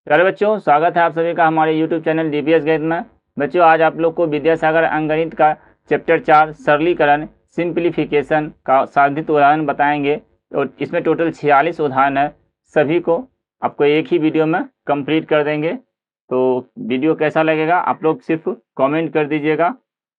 प्यारे बच्चों, स्वागत है आप सभी का हमारे YouTube चैनल DPS गणित में। बच्चों, आज आप लोग को विद्यासागर अंकगणित का चैप्टर 4 सरलीकरण सिंप्लीफिकेशन का साधित उदाहरण बताएंगे और इसमें टोटल 46 उदाहरण है। सभी को आपको एक ही वीडियो में कंप्लीट कर देंगे। तो वीडियो कैसा लगेगा आप लोग सिर्फ कमेंट कर दीजिएगा,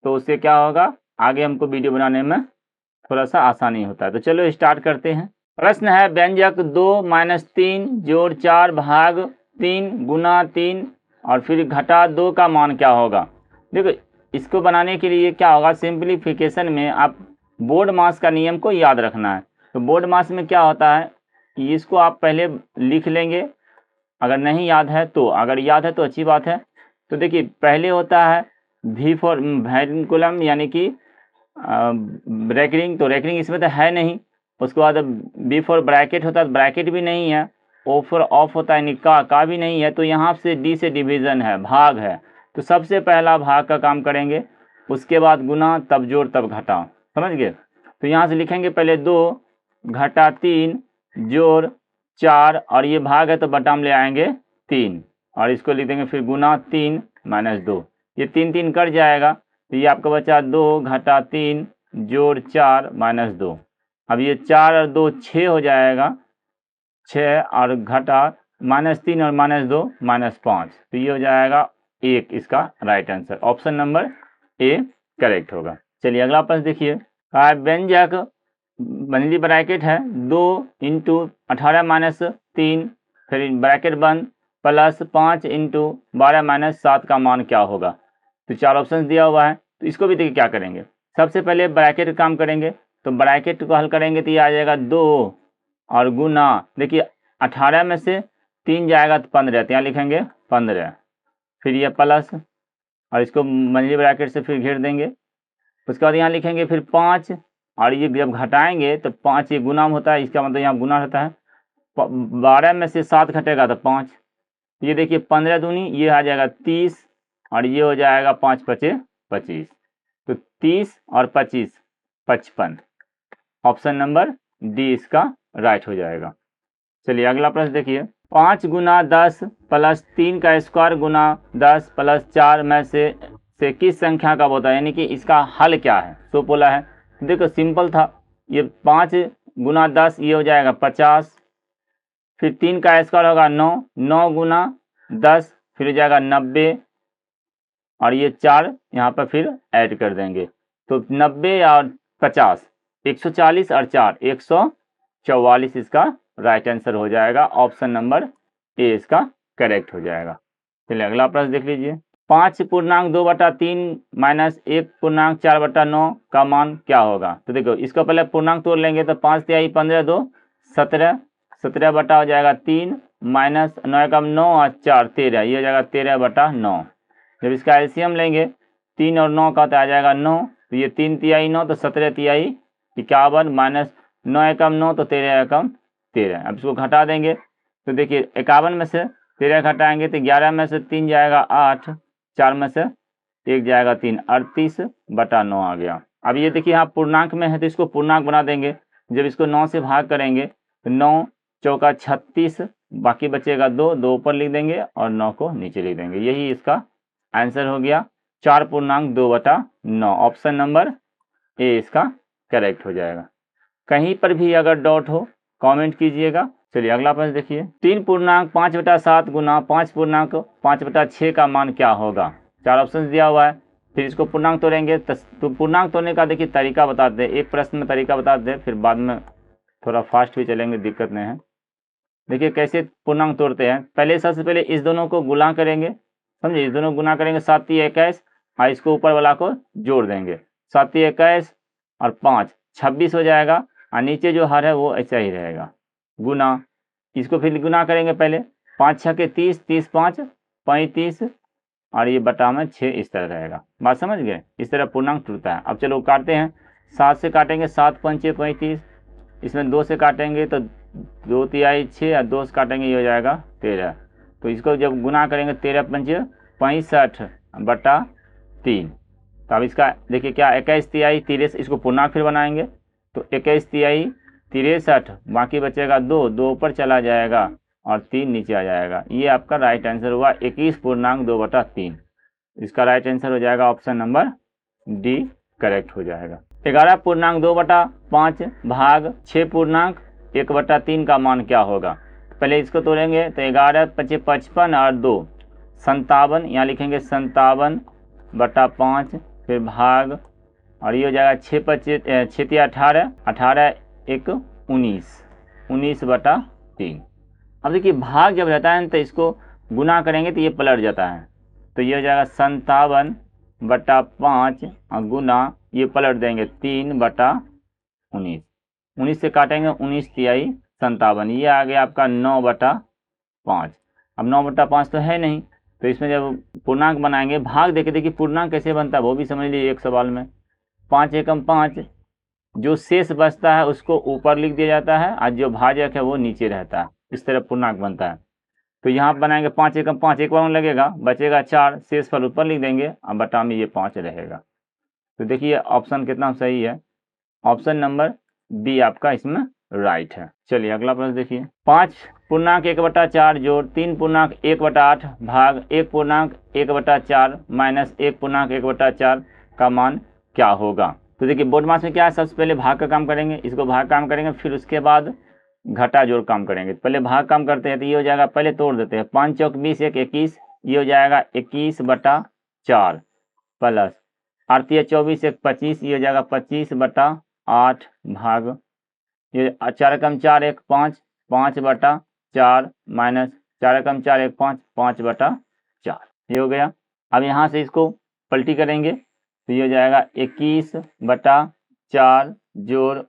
तो उससे क्या होगा, आगे हमको वीडियो बनाने में थोड़ा सा आसानी होता है। तो चलो स्टार्ट करते हैं। प्रश्न है, व्यंजक 2 - 3 जोड़ 4 भाग 3 गुना 3 और फिर घटा 2 का मान क्या होगा। देखो, इसको बनाने के लिए क्या होगा, सिंप्लीफिकेशन में आप बोर्ड मास का नियम को याद रखना है। तो बोर्ड मास में क्या होता है कि इसको आप पहले लिख लेंगे, अगर नहीं याद है तो, अगर याद है तो अच्छी बात है। तो देखिए, पहले होता है V फॉर वैरिकुलम यानी कि ब्रैकेटिंग, तो रैकेटिंग इसमें तो है नहीं। उसके बाद B फॉर ब्रैकेट होता है, ब्रैकेट भी नहीं है। O फॉर ऑफ होता है, का भी नहीं है। तो यहाँ से D से डिवीज़न है, भाग है। तो सबसे पहला भाग का काम करेंगे, उसके बाद गुना, तब जोड़, तब घटा। समझ गए। तो यहाँ से लिखेंगे पहले 2 घटा 3 जोड़ 4 और ये भाग है तो बटा में ले आएंगे 3 और इसको लिख देंगे फिर गुना 3 - 2। ये 3 3 कट जाएगा, तो ये आपका बचा 2 घटा 3 जोड़ 4 - 2। अब ये 4 और 2 6 हो जाएगा, 6 और घटा -3 और -2 -5। तो ये हो जाएगा 1, इसका right answer option number A correct होगा। चलिए अगला प्रश्न देखिए। व्यंजक बनली ब्रैकेट है 2 × 18 - 3 फिर ब्रैकेट बंद प्लस 5 × 12 - 7 का मान क्या होगा। तो 4 ऑप्शन दिया हुआ है। तो इसको भी देखिए क्या करेंगे, सबसे पहले ब्रैकेट का काम करेंगे। तो ब्रैकेट को हल करेंगे तो ये आ जाएगा 2 और गुना, देखिए 18 में से 3 जाएगा तो 15, तो यहाँ लिखेंगे 15। फिर ये प्लस और इसको मंझली ब्रैकेट से फिर घेर देंगे। उसके बाद यहाँ लिखेंगे फिर 5 और ये जब घटाएंगे तो 5, ये गुना होता है, इसका मतलब यहाँ गुना रहता है। 12 में से 7 घटेगा तो 5। ये देखिए 15 दूनी, ये आ जाएगा 30 और ये हो जाएगा 5 × 5 = 25। तो 30 और 25 55। ऑप्शन नंबर डी इसका राइट हो जाएगा। चलिए अगला प्रश्न देखिए। 5 × 10 प्लस 3 का स्क्वायर गुना 10 प्लस 4 में से किस संख्या का होता है, यानी कि इसका हल क्या है। सो बोला है, देखो सिंपल था। ये 5 × 10 ये हो जाएगा 50, फिर 3 का स्क्वायर होगा 9, 9 × 10 फिर हो जाएगा 90 और ये 4 यहाँ पर फिर ऐड कर देंगे। तो 90 और 50 140 और 4 144 इसका राइट आंसर हो जाएगा। ऑप्शन नंबर ए इसका करेक्ट हो जाएगा। चलिए अगला प्रश्न देख लीजिए। 5 पूर्णांक 2/3 - 1.4/9 का मान क्या होगा। तो देखो, इसको पहले पूर्णांक तोड़ लेंगे। तो 5 × 3 = 15, 2 17, 17 बटा हो जाएगा 3 माइनस 9 × 9 और 4 13, ये हो जाएगा 13/9। जब इसका एलसीएम लेंगे 3 और 9 का तो आ जाएगा 9, तो ये 3 तिहाई 9 तो 17 तिहाई 51 माइनस 9 एकम 9 तो 13 एकम 13। अब इसको घटा देंगे। तो देखिए 51 में से 13 घटाएंगे तो 11 में से 3 जाएगा 8, 4 में से 1 जाएगा 3, 38/9 आ गया। अब ये देखिए यहाँ पूर्णांक में है तो इसको पूर्णांक बना देंगे। जब इसको 9 से भाग करेंगे तो 9 चौका 36, बाकी बचेगा 2, 2 ऊपर लिख देंगे और 9 को नीचे लिख देंगे। यही इसका आंसर हो गया, 4.2/9। ऑप्शन नंबर ए इसका करेक्ट हो जाएगा। कहीं पर भी अगर डाउट हो कमेंट कीजिएगा। चलिए अगला प्रश्न देखिए। 3.5/7 गुना 5.5/6 का मान क्या होगा। 4 ऑप्शन दिया हुआ है। फिर इसको पूर्णांक तोड़ेंगे। तो पूर्णांक तोड़ने का देखिए तरीका बता दे, एक प्रश्न में तरीका बता दे, फिर बाद में थोड़ा फास्ट भी चलेंगे, दिक्कत नहीं है। देखिए कैसे पूर्णांक तोड़ते हैं। पहले सबसे पहले इस दोनों को गुणा करेंगे, समझिए, इस दोनों गुना करेंगे 7 × 21 और इसको ऊपर वाला को जोड़ देंगे। 7 × 21 और 5 26 हो जाएगा और नीचे जो हर है वो ऐसा ही रहेगा गुना। इसको फिर गुना करेंगे पहले, 5 × 6 = 30, 30 × 5 = 35 और ये बटा में 6 इस तरह रहेगा। बात समझ गए, इस तरह पूर्णांक टूटता है। अब चलो काटते हैं। 7 से काटेंगे 7 × 5 = 35, इसमें 2 से काटेंगे तो 2 तिहाई 6 और 2 से काटेंगे ये हो जाएगा 13। तो इसको जब गुना करेंगे 13 × 5 = 65/3। तो अब इसका देखिए क्या 21 तिहाई 63, इसको पूर्णांक फिर बनाएंगे। तो 21 तिहाई 63, बाकी बचेगा 2, 2 ऊपर चला जाएगा और 3 नीचे आ जाएगा। ये आपका राइट आंसर हुआ 21.2/3। इसका राइट आंसर हो जाएगा ऑप्शन नंबर डी करेक्ट हो जाएगा। 11.2/5 भाग 6.1/3 का मान क्या होगा? पहले इसको तोड़ेंगे तो 11 × 5 = 55 और 2 57, यहाँ लिखेंगे 57/5, फिर भाग, और ये हो जाएगा 6 × 5 = 18, 18 × 1 = 19, 19/3। अब देखिए भाग जब रहता है तो इसको गुना करेंगे तो ये पलट जाता है, तो ये हो जाएगा 57/5 और गुना ये पलट देंगे 3/19, 19 से काटेंगे 19 × 3 = 57, ये आ गया आपका 9/5। अब 9/5 तो है नहीं, तो इसमें जब पूर्णांक बनाएंगे भाग देखे, देखिए पूर्णांक कैसे बनता है वो भी समझ लीजिए एक सवाल में। 5 एकम 5, जो शेष बचता है उसको ऊपर लिख दिया जाता है और जो भाजक है वो नीचे रहता है, इस तरह पूर्णांक बनता है। तो यहाँ बनाएंगे 5 एकम 5, एक बार में लगेगा, बचेगा 4, शेष पर ऊपर लिख देंगे और बटा में ये 5 रहेगा। तो देखिए ऑप्शन कितना सही है, ऑप्शन नंबर बी आपका इसमें राइट है। चलिए अगला प्रश्न देखिए, 5.1/4 जोड़ 3.1/8 भाग 1.1/4 माइनस 1.1/4 का मान क्या होगा? तो देखिए बोर्ड मास में क्या है, सबसे पहले भाग का काम करेंगे, इसको भाग काम करेंगे, फिर उसके बाद घटा जोड़ काम करेंगे। पहले भाग काम करते हैं तो ये हो जाएगा, पहले तोड़ देते हैं, 5 चौक 20, 1 21, ये हो जाएगा 21/4 प्लस 8 × 24, 1 25, ये हो जाएगा 25/8 भाग, ये 4 एकम 4 1 5, 5/4 माइनस 4 एकम 4 1 5, 5/4, ये हो गया। अब यहाँ से इसको पलटी करेंगे तो ये हो जाएगा 21/4 जोड़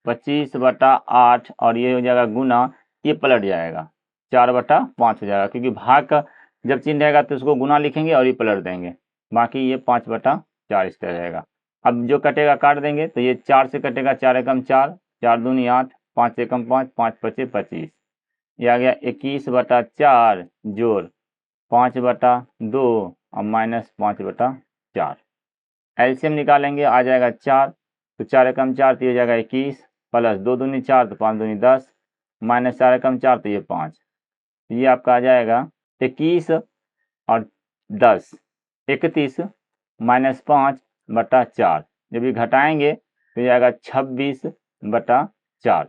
25/8 और ये हो जाएगा गुना, ये पलट जाएगा 4/5 हो जाएगा, क्योंकि भाग का जब चिन्ह रहेगा तो उसको गुना लिखेंगे और ये पलट देंगे, बाकी ये 5/4 इस तरह रहेगा। अब जो कटेगा काट देंगे, तो ये 4 से कटेगा, 4 एकम 4, 4 दूनी 8, 5 एकम 5, 5 × 5 = 25, ये आ गया 21/4 जोड़ 5/2 और माइनस 5/4। एलसीएम निकालेंगे, आ जाएगा 4, तो 4 एकम 4 तो ये हो जाएगा 21, प्लस 2 दूनी 4 तो 5 दूनी 10, माइनस 4 एकम 4 तो ये 5, ये आपका आ जाएगा 21 और 10 31 माइनस 5/4, जब ये घटाएंगे तो ये आएगा 26/4,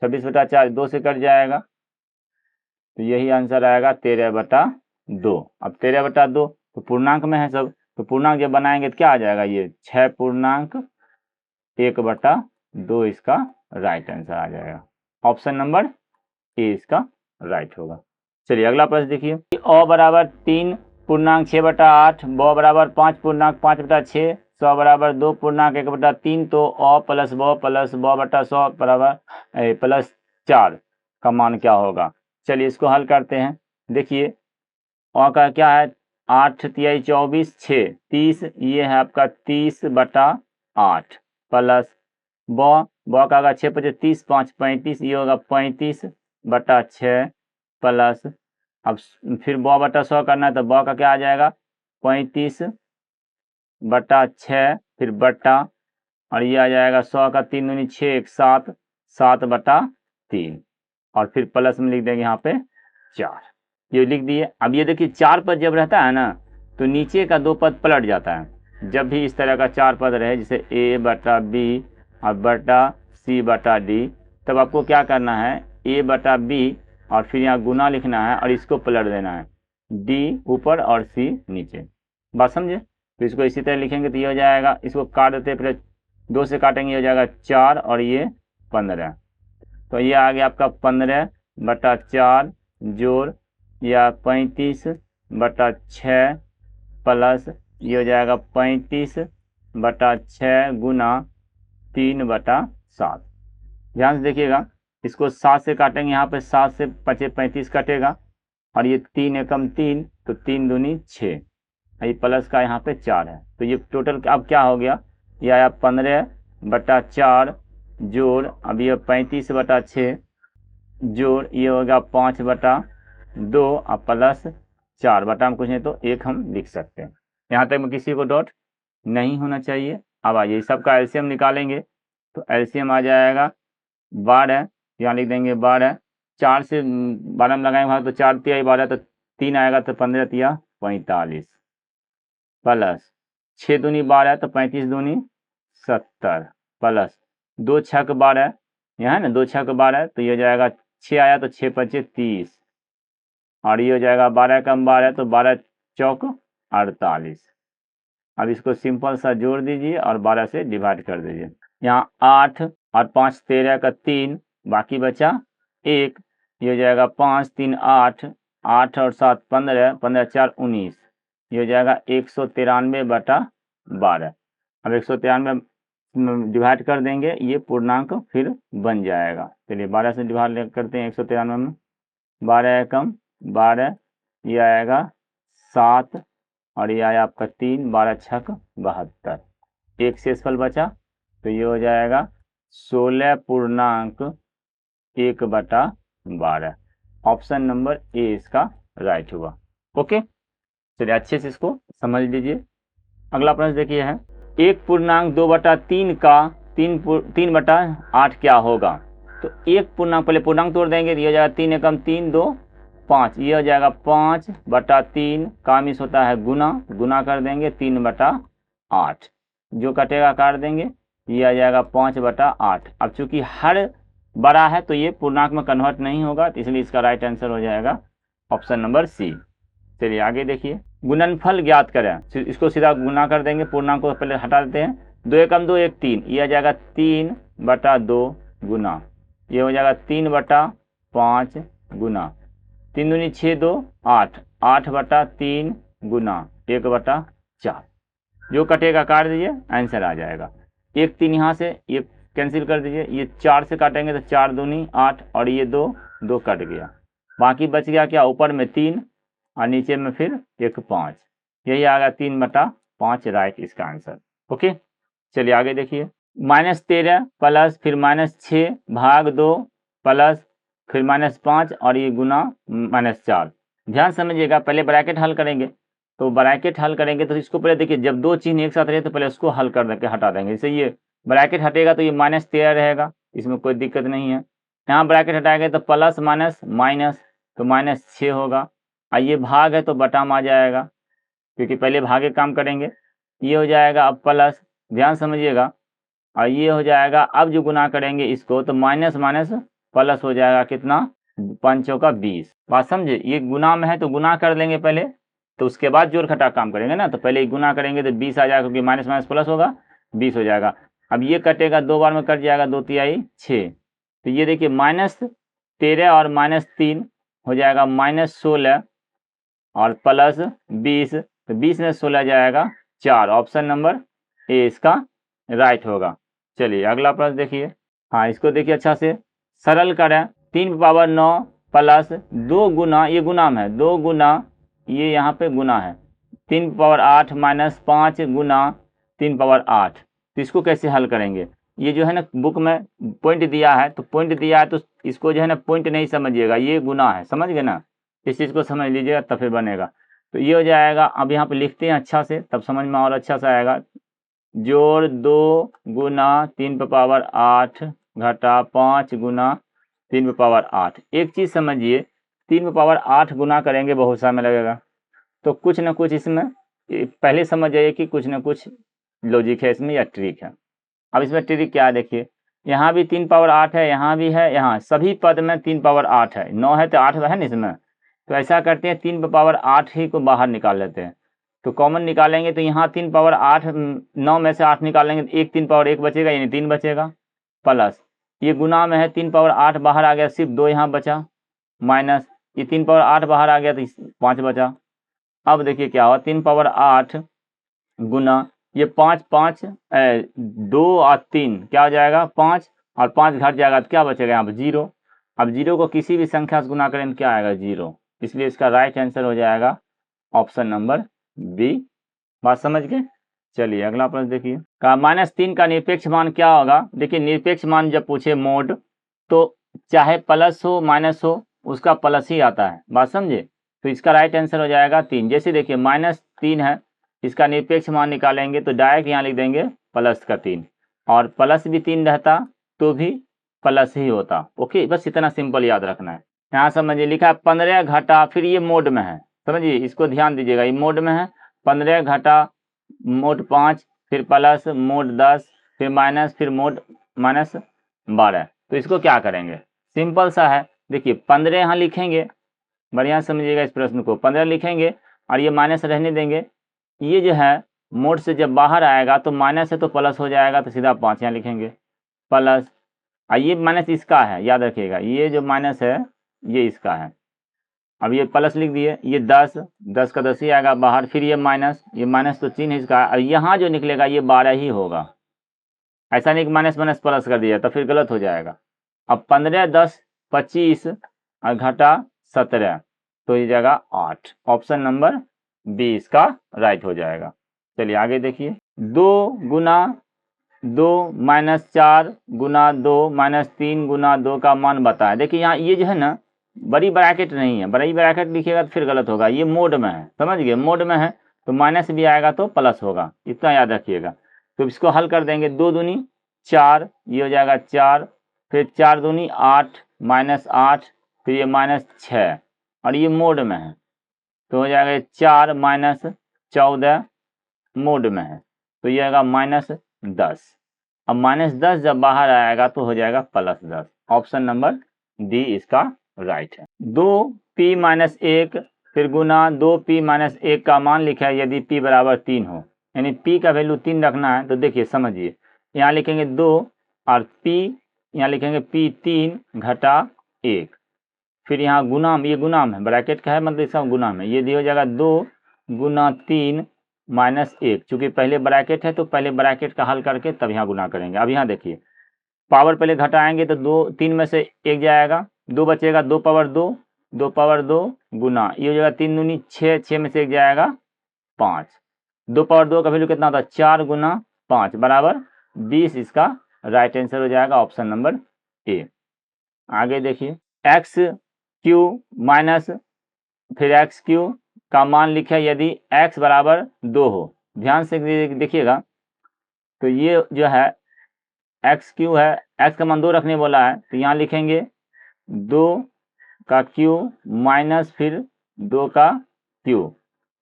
26/4 2 से कट जाएगा, तो यही आंसर आएगा 13/2। अब 13/2 तो पूर्णांक में है सब, तो पूर्णांक जब बनाएंगे तो क्या आ जाएगा, ये 6.1/2 इसका राइट आंसर आ जाएगा। ऑप्शन नंबर ए इसका राइट होगा। चलिए अगला प्रश्न देखिए, अ बराबर 3.6/8, ब बराबर 5.5/6, स बराबर 2.1/3, तो अ प्लस ब प्लस ब बटा स बराबर प्लस 4 का मान क्या होगा? चलिए इसको हल करते हैं। देखिए अ का क्या है, 8 × 3 = 24, 6 30, ये है आपका 30/8 प्लस ब का होगा 6 × 5 = 30, 5 × 35, ये होगा 35/6 प्लस, अब फिर ब बटा 100 करना है तो ब का क्या आ जाएगा 35/6, फिर बटा, और ये आ जाएगा 100 का 3 दूनी 6 1 7, 7/3 और फिर प्लस में लिख देंगे यहाँ पे 4, ये लिख दिए। अब ये देखिए 4 पद जब रहता है ना तो नीचे का 2 पद पलट जाता है। जब भी इस तरह का 4 पद रहे, जैसे a/b और बटा c/d, तब आपको क्या करना है, a/b और फिर यहाँ गुना लिखना है और इसको पलट देना है, d ऊपर और c नीचे, बात समझे? तो इसको इसी तरह लिखेंगे तो ये हो जाएगा, इसको काट देते पहले 2 से काटेंगे, हो जाएगा 4 और ये 15, तो ये आ गया आपका 15/4 जोड़ या 35/6 प्लस, ये हो जाएगा 35/6 गुना 3/7। ध्यान से देखिएगा, इसको 7 से काटेंगे, यहाँ पे 7 से 5 35 कटेगा और ये 3 एकम 3, तो 3 दूनी 6, ये प्लस का यहाँ पे 4 है, तो ये टोटल अब क्या हो गया, ये आया 15/4 जोड़, अब ये 35/6 जोड़, ये होगा 5/2 और प्लस 4 बटा में कुछ नहीं तो 1 हम लिख सकते हैं। यहाँ तक में किसी को डॉट नहीं होना चाहिए। अब आइए सबका एलसीएम निकालेंगे, तो एलसीएम आ जाएगा 12, यहाँ लिख देंगे 12, 4 से 12 में लगाएंगे भाग तो 4 तिया 12 तो 3 आएगा तो 15 तिया 45 प्लस 6 दूनी 12 तो 35 दूनी 70 प्लस 2 छक 12 यहाँ है ना 2 छक 12 तो ये हो जाएगा 6 आया तो 6 पचे 30 और ये हो जाएगा 12 कम 12 तो 12 चौक 48। अब इसको सिंपल सा जोड़ दीजिए और 12 से डिवाइड कर दीजिए। यहाँ 8 और 5 13 का 3 बाकी बचा 1, ये हो जाएगा 5 3 8 8 और 7 15 15 4 19, ये हो जाएगा 193/12। अब 193 डिवाइड कर देंगे, ये पूर्णांक फिर बन जाएगा। चलिए 12 से डिवाइड करते हैं 193 में, 12 कम 12, ये आएगा 7 और ये आया आपका 3, 12 छक 72, एक शेषफल बचा तो ये हो जाएगा 16.1/12। ऑप्शन नंबर ए इसका राइट हुआ। ओके, चलिए अच्छे से इसको समझ लीजिए। अगला प्रश्न देखिए है 1.2/3 का 3/8 क्या होगा। तो एक पूर्णांक, पहले पूर्णांक तोड़ देंगे, ये हो जाएगा 3 एकम 3 2 5, ये हो जाएगा 5/3 का मिस होता है गुना कर देंगे 3/8, जो कटेगा काट देंगे, ये आ जाएगा 5/8। अब चूंकि हर बड़ा है तो ये पूर्णांक में कन्वर्ट नहीं होगा, तो इसलिए इसका राइट आंसर हो जाएगा ऑप्शन नंबर सी। चलिए आगे देखिए, गुणनफल ज्ञात करें। इसको सीधा गुना कर देंगे, पूर्णांक को पहले हटा देते हैं। 2 एकम 2 1 3, ये आ जाएगा 3/2 गुना, ये हो जाएगा 3/5 गुना, 3 दूनी 6 2 8, 8/3 गुना 1/4, जो कटेगा काट दीजिए, आंसर आ जाएगा। 1 3 यहाँ से ये कैंसिल कर दीजिए, ये 4 से काटेंगे तो 4 दूनी 8 और ये 2 कट गया, बाकी बच गया क्या, ऊपर में 3 और नीचे में फिर 1 5, यही आ गया 3/5 राइट इसका आंसर। ओके, चलिए आगे देखिए, -13 प्लस फिर -6 भाग 2 प्लस फिर -5 और ये गुना -4। ध्यान समझिएगा, पहले ब्रैकेट हल करेंगे, तो ब्रैकेट हल करेंगे तो इसको पहले देखिए, जब दो चिन्ह एक साथ रहे तो पहले उसको हल कर देंगे, हटा देंगे। जैसे ये ब्रैकेट हटेगा तो ये -13 रहेगा, इसमें कोई दिक्कत नहीं है। यहाँ ब्रैकेट हटाएंगे तो प्लस माइनस माइनस तो -6 होगा, और ये भाग है तो बटा में आ जाएगा, क्योंकि पहले भागे काम करेंगे। ये हो जाएगा अब प्लस, ध्यान समझिएगा, और ये हो जाएगा अब जो गुना करेंगे इसको तो माइनस माइनस प्लस हो जाएगा, कितना 5 चौका 20। बात समझे, ये गुना में है तो गुना कर लेंगे पहले, तो उसके बाद जोड़ घटा काम करेंगे ना, तो पहले गुना करेंगे तो 20 आ जाएगा, क्योंकि माइनस माइनस प्लस होगा 20 हो जाएगा। अब ये कटेगा, 2 बार में कट जाएगा, 2 तिहाई 6, तो ये देखिए -13 और -3 हो जाएगा -16 और प्लस 20, तो 20 में 16 जाएगा 4, ऑप्शन नंबर ए इसका राइट होगा। चलिए अगला प्रश्न देखिए, हाँ इसको देखिए अच्छा से, सरल करें। 3/9 प्लस 2 गुना, ये गुना में है, 2 गुना ये यहाँ पे गुना है, 3/8 माइनस 5 गुना 3/8। तो इसको कैसे हल करेंगे, ये जो है ना बुक में पॉइंट दिया है, तो पॉइंट दिया है तो इसको जो है ना पॉइंट नहीं समझिएगा, ये गुना है, समझ गए ना, इस चीज़ को समझ लीजिएगा तब फिर बनेगा। तो ये हो जाएगा, अब यहाँ पे लिखते हैं अच्छा से, तब समझ में और अच्छा से आएगा। जोड़ 2 गुना 3/8 घटा 5 गुना 3/8। एक चीज़ समझिए, 3/8 गुना करेंगे बहुत समय लगेगा, तो कुछ ना कुछ इसमें पहले समझ जाइए कि कुछ ना कुछ लॉजिक है इसमें या ट्रिक है। अब इसमें ट्रिक क्या है देखिए, यहाँ भी 3/8 है, यहाँ भी है, यहाँ सभी पद में 3/8 है, 9 है तो 8 है ना इसमें, तो ऐसा करते हैं 3/8 ही को बाहर निकाल लेते हैं, तो कॉमन निकालेंगे तो यहाँ 3/8, 9 में से 8 निकालेंगे तो 1 3/1 बचेगा, यानी 3 बचेगा, प्लस ये गुना में है 3/8 बाहर आ गया, सिर्फ 2 यहाँ बचा, माइनस ये 3/8 बाहर आ गया तो 5 बचा। अब देखिए क्या हुआ, 3/8 गुना ये 5 5 2 और 3 क्या हो जाएगा 5, और 5 घट जाएगा तो क्या बचेगा यहाँ पर 0। अब 0 को किसी भी संख्या से गुना करें तो क्या आएगा 0, इसलिए इसका राइट आंसर हो जाएगा ऑप्शन नंबर बी। बात समझ गए। चलिए अगला प्रश्न देखिए, का -3 का निरपेक्ष मान क्या होगा। देखिए निरपेक्ष मान जब पूछे मोड, तो चाहे प्लस हो माइनस हो उसका प्लस ही आता है, बात समझे, तो इसका राइट आंसर हो जाएगा 3। जैसे देखिए -3 है, इसका निरपेक्ष मान निकालेंगे तो डायरेक्ट यहाँ लिख देंगे प्लस का 3, और प्लस भी 3 रहता तो भी प्लस ही होता। ओके, बस इतना सिंपल याद रखना है। यहाँ समझिए लिखा है 15 घटा, फिर ये मोड में है, समझिए इसको ध्यान दीजिएगा, ये मोड में है। 15 घटा मोड 5, फिर प्लस मोड 10, फिर माइनस, फिर मोड माइनस 12। तो इसको क्या करेंगे, सिंपल सा है। देखिए 15 यहाँ लिखेंगे, बढ़िया समझिएगा इस प्रश्न को, 15 लिखेंगे और ये माइनस रहने देंगे। ये जो है मोड से जब बाहर आएगा तो माइनस है तो प्लस हो जाएगा, तो सीधा 5 यहाँ लिखेंगे प्लस। ये माइनस इसका है, याद रखिएगा, ये जो माइनस है ये इसका है। अब ये प्लस लिख दिए, ये 10, 10 का 10 ही आएगा बाहर, फिर ये माइनस तो चिन्ह इसका, और यहाँ जो निकलेगा ये 12 ही होगा। ऐसा नहीं कि माइनस माइनस प्लस कर दिया तो फिर गलत हो जाएगा। अब 15 10 25 और घटा 17, तो ये जाएगा 8। ऑप्शन नंबर बी इसका राइट हो जाएगा। चलिए आगे देखिए, 2 गुना 2 माइनस 4 गुना 2 माइनस 3 गुना 2 का मान बताएं। देखिए यहाँ ये जो है ना बड़ी ब्रैकेट नहीं है, बड़ी ब्रैकेट लिखिएगा तो फिर गलत होगा, ये मोड में है, समझ गए, मोड में है तो माइनस भी आएगा तो प्लस होगा, इतना याद रखिएगा। तो इसको हल कर देंगे, 2 दूनी 4, ये हो जाएगा 4, फिर 4 दूनी 8 माइनस 8, फिर ये माइनस 6, और ये मोड में है तो हो जाएगा 4 माइनस 14 मोड में है तो ये आएगा माइनस 10। अब माइनस 10 जब बाहर आएगा तो हो जाएगा प्लस 10। ऑप्शन नंबर डी इसका राइट है। 2p माइनस 1 फिर गुना 2p माइनस 1 का मान लिखा है यदि p बराबर 3 हो, यानी p का वैल्यू 3 रखना है। तो देखिए समझिए, यहाँ लिखेंगे 2 और p, यहाँ लिखेंगे p 3 घटा 1, फिर यहाँ गुणाम, ये गुणाम है, ब्रैकेट का है मतलब इसका गुणाम है, ये दिया हो जाएगा 2 गुना 3 माइनस 1। चूंकि पहले ब्रैकेट है तो पहले ब्रैकेट का हल करके तब यहाँ गुना करेंगे। अब यहाँ देखिए पावर पहले घटाएंगे तो 2 3 में से 1 जाएगा, 2 बचेगा, 2 पावर 2, 2 पावर 2 गुना, ये हो जाएगा 3 दूनी 6, 6 में से 1 जाएगा 5, 2 पावर 2 का वैल्यू कितना होता है 4 गुना 5 बराबर 20। इसका राइट आंसर हो जाएगा ऑप्शन नंबर ए। आगे देखिए, एक्स क्यू माइनस फिर एक्स क्यू का मान लिखे यदि x बराबर 2 हो। ध्यान से देखिएगा, तो ये जो है एक्स क्यू है, x का मान 2 रखने बोला है तो यहाँ लिखेंगे 2 का क्यू माइनस फिर 2 का क्यू,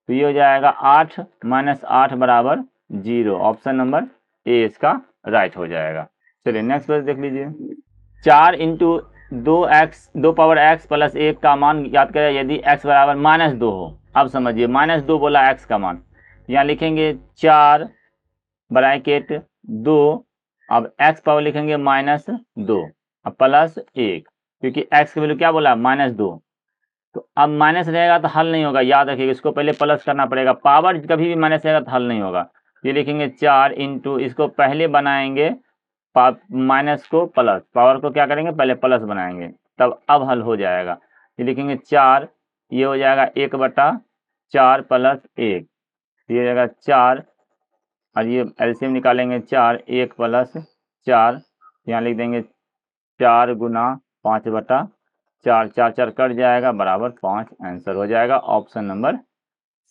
तो ये हो जाएगा 8 माइनस 8 बराबर 0। ऑप्शन नंबर ए इसका राइट हो जाएगा। चलिए नेक्स्ट क्वेश्चन देख लीजिए, 4 इंटू 2 पावर x प्लस 1 का मान याद करें यदि x बराबर माइनस 2 हो। अब समझिए माइनस 2 बोला x का मान, यहाँ लिखेंगे 4 ब्रैकेट 2, अब x पावर लिखेंगे माइनस 2 अब प्लस 1, क्योंकि x की वैल्यू क्या बोला माइनस 2, तो अब माइनस रहेगा तो हल नहीं होगा, याद रखिएगा इसको पहले प्लस करना पड़ेगा, पावर कभी भी माइनस रहेगा तो हल नहीं होगा। ये लिखेंगे 4 इंटू, इसको पहले बनाएंगे माइनस को प्लस, पावर को क्या करेंगे पहले प्लस बनाएंगे तब अब हल हो जाएगा। ये लिखेंगे 4, ये हो जाएगा 1/4 प्लस 1, ये हो जाएगा 4, और ये एलसीएम निकालेंगे 4, 1 प्लस 4, यहाँ लिख देंगे 4 गुना 5/4, 4 4 कट जाएगा बराबर 5, आंसर हो जाएगा ऑप्शन नंबर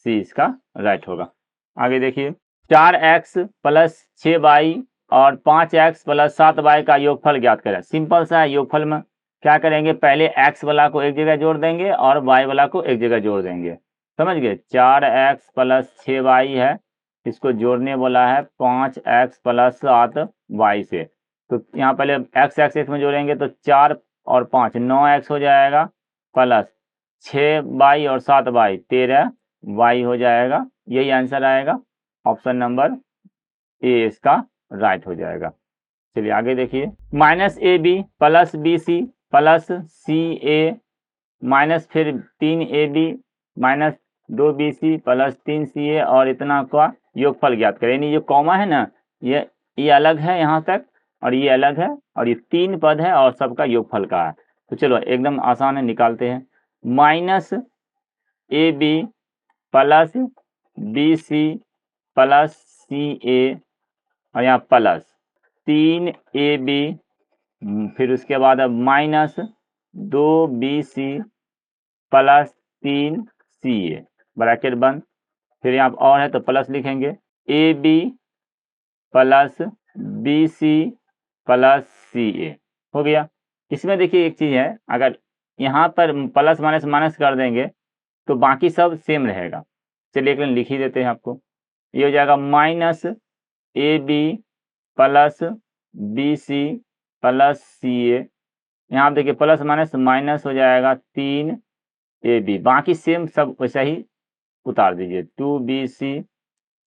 सी इसका राइट होगा। आगे देखिए, 4x प्लस 6y और 5x प्लस 7y का योगफल ज्ञात करें। सिंपल सा है, योगफल में क्या करेंगे पहले x वाला को एक जगह जोड़ देंगे और y वाला को एक जगह जोड़ देंगे, समझ गए। 4x प्लस 6y है, इसको जोड़ने वाला है 5x प्लस 7y से, तो यहाँ पहले x में जोड़ेंगे तो 4 और 5 9x हो जाएगा प्लस 6y और 7y 13y हो जाएगा, यही आंसर आएगा। ऑप्शन नंबर ए इसका राइट हो जाएगा। चलिए आगे देखिए, minus A B plus B C plus C a minus फिर 3ab minus 2bc plus 3ca और इतना का योगफल ज्ञात करें। यानी जो कॉमा है ना ये अलग है यहाँ तक और ये अलग है और ये 3 पद है और सबका योगफल का है। तो चलो एकदम आसान है, निकालते हैं। Minus A B plus B C plus C A और यहाँ प्लस 3ab, फिर उसके बाद अब minus 2bc plus 3ca bracket बंद, फिर यहाँ और है तो प्लस लिखेंगे ab plus bc plus ca हो गया। इसमें देखिए एक चीज है, अगर यहाँ पर प्लस माइनस माइनस कर देंगे तो बाकी सब सेम रहेगा। चलिए एक लाइन लिख ही देते हैं आपको। ये हो जाएगा minus A B plus B C plus C A. यहाँ आप देखिए प्लस माइनस माइनस हो जाएगा 3ab, बाकी सेम सब वैसा ही उतार दीजिए। 2bc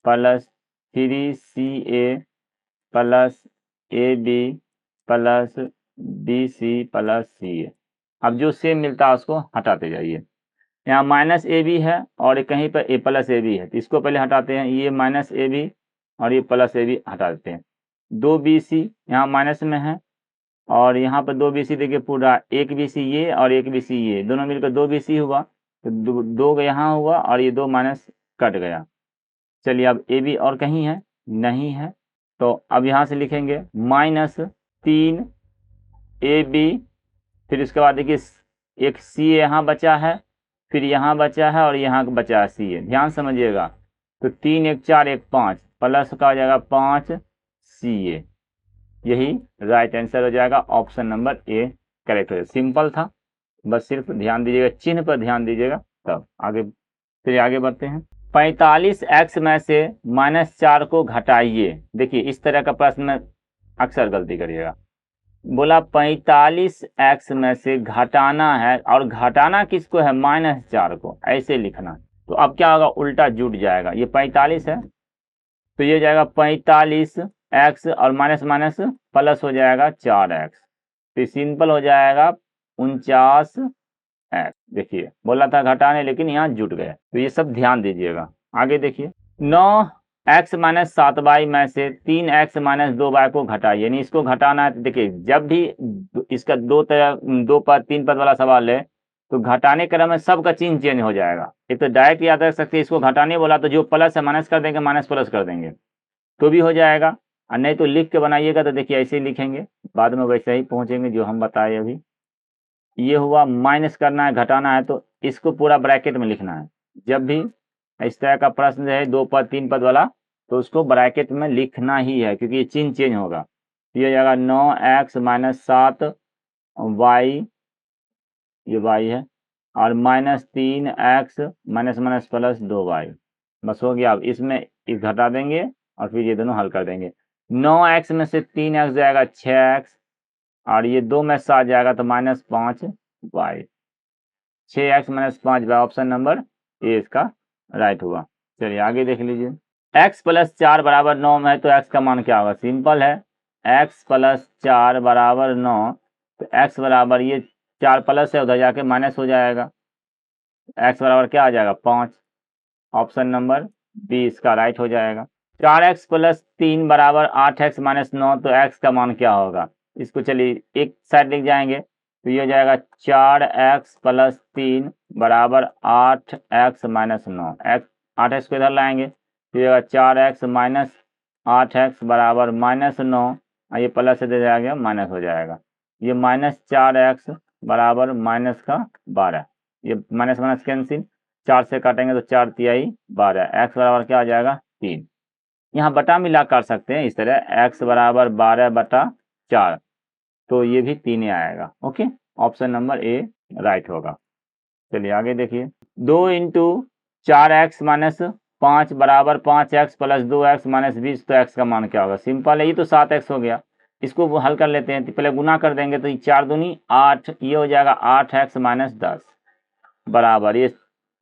plus 3ca plus ab plus bc plus ca। अब जो सेम मिलता है उसको हटाते जाइए। यहाँ माइनस ए बी है और कहीं पर ए प्लस ए बी है, तो इसको पहले हटाते हैं। ये माइनस ए बी और ये प्लस ए बी हटा देते हैं। 2bc यहाँ माइनस में है और यहाँ पर 2bc देखिए पूरा, एक bc ये और एक bc ये, दोनों मिलकर 2bc हुआ, तो दो यहाँ हुआ और ये 2 माइनस कट गया। चलिए अब ए बी और कहीं है नहीं है, तो अब यहाँ से लिखेंगे माइनस 3ab, फिर उसके बाद देखिए एक सी यहाँ बचा है, फिर यहाँ बचा है और यहाँ बचा है सी ए। ध्यान समझिएगा, तो 3 1 4 1 5 प्लस का हो जाएगा 5 सी ए। यही राइट आंसर हो जाएगा, ऑप्शन नंबर ए करेक्ट हो जाएगा। सिंपल था, बस सिर्फ ध्यान दीजिएगा, चिन्ह पर ध्यान दीजिएगा तब आगे। फिर आगे बढ़ते हैं। 45x में से -4 को घटाइए। देखिए इस तरह का प्रश्न में अक्सर गलती करिएगा। बोला 45x में से घटाना है, और घटाना किसको है? -4 को, ऐसे लिखना। तो अब क्या होगा? उल्टा जुट जाएगा। ये 45 है तो ये जाएगा 45x और माइनस माइनस प्लस हो जाएगा 4x, तो सिंपल हो जाएगा 49x। देखिए बोला था घटाने, लेकिन यहाँ जुट गया, तो ये सब ध्यान दीजिएगा। आगे देखिए 9x - 7y में से 3x - 2y को घटाइए। यानी इसको घटाना है। तो देखिए जब भी इसका दो पद 3 पद वाला सवाल है तो घटाने क्रम में सबका चिन्ह चेंज हो जाएगा। एक तो डायरेक्ट याद रख सकते हैं, इसको घटाने बोला तो जो प्लस है माइनस कर देंगे, माइनस प्लस कर देंगे तो भी हो जाएगा, और नहीं तो लिख के बनाइएगा तो देखिए ऐसे ही लिखेंगे, बाद में वैसे ही पहुंचेंगे जो हम बताए अभी। ये हुआ माइनस करना है, घटाना है तो इसको पूरा ब्रैकेट में लिखना है। जब भी इस तरह का प्रश्न है 2 पद 3 पद वाला, तो उसको ब्रैकेट में लिखना ही है, क्योंकि ये चिन्ह चेंज होगा। ये हो जाएगा 9x - 7y, ये y है, और -3x minus minus plus 2y, बस हो गया। अब इसमें इस घटा देंगे और फिर ये दोनों हल कर देंगे। 9x में से 3x जाएगा 6x, और ये 2 में 7 जाएगा तो -5y। 6x - 5y, option number A इसका राइट हुआ। चलिए आगे देख लीजिए। x + 4 = 9 में है तो x का मान क्या होगा? सिंपल है, x + 4 = 9, तो x बराबर ये 4 प्लस है, उधर जाके माइनस हो जाएगा। x बराबर क्या आ जाएगा? 5। ऑप्शन नंबर बी इसका राइट हो जाएगा। 4x + 3 = 8x - 9, तो x का मान क्या होगा? इसको चलिए एक साइड लिख जाएंगे, तो ये हो जाएगा 4x + 3 = 8x - 9। 8x को इधर लाएंगे तो ये होगा 4x - 8x = -9, और ये प्लस से दे जाएगा माइनस हो जाएगा। ये -4x बराबर -12, ये माइनस माइनस कैंसिल, 4 से काटेंगे तो 4 तिहाई 12, x बराबर क्या आ जाएगा? 3। यहाँ बटा मिला कर सकते हैं इस तरह, x बराबर 12/4, तो ये भी 3 ही आएगा। Okay, option number A right होगा। चलिए आगे देखिए। 2 × 4x - 5 = 5x + 2x - 20, तो x का मान क्या होगा? सिंपल है, ये तो 7x हो गया। इसको वो हल कर लेते हैं, तो पहले गुना कर देंगे तो 4 दूनी 8, ये हो जाएगा 8x - 10 बराबर ये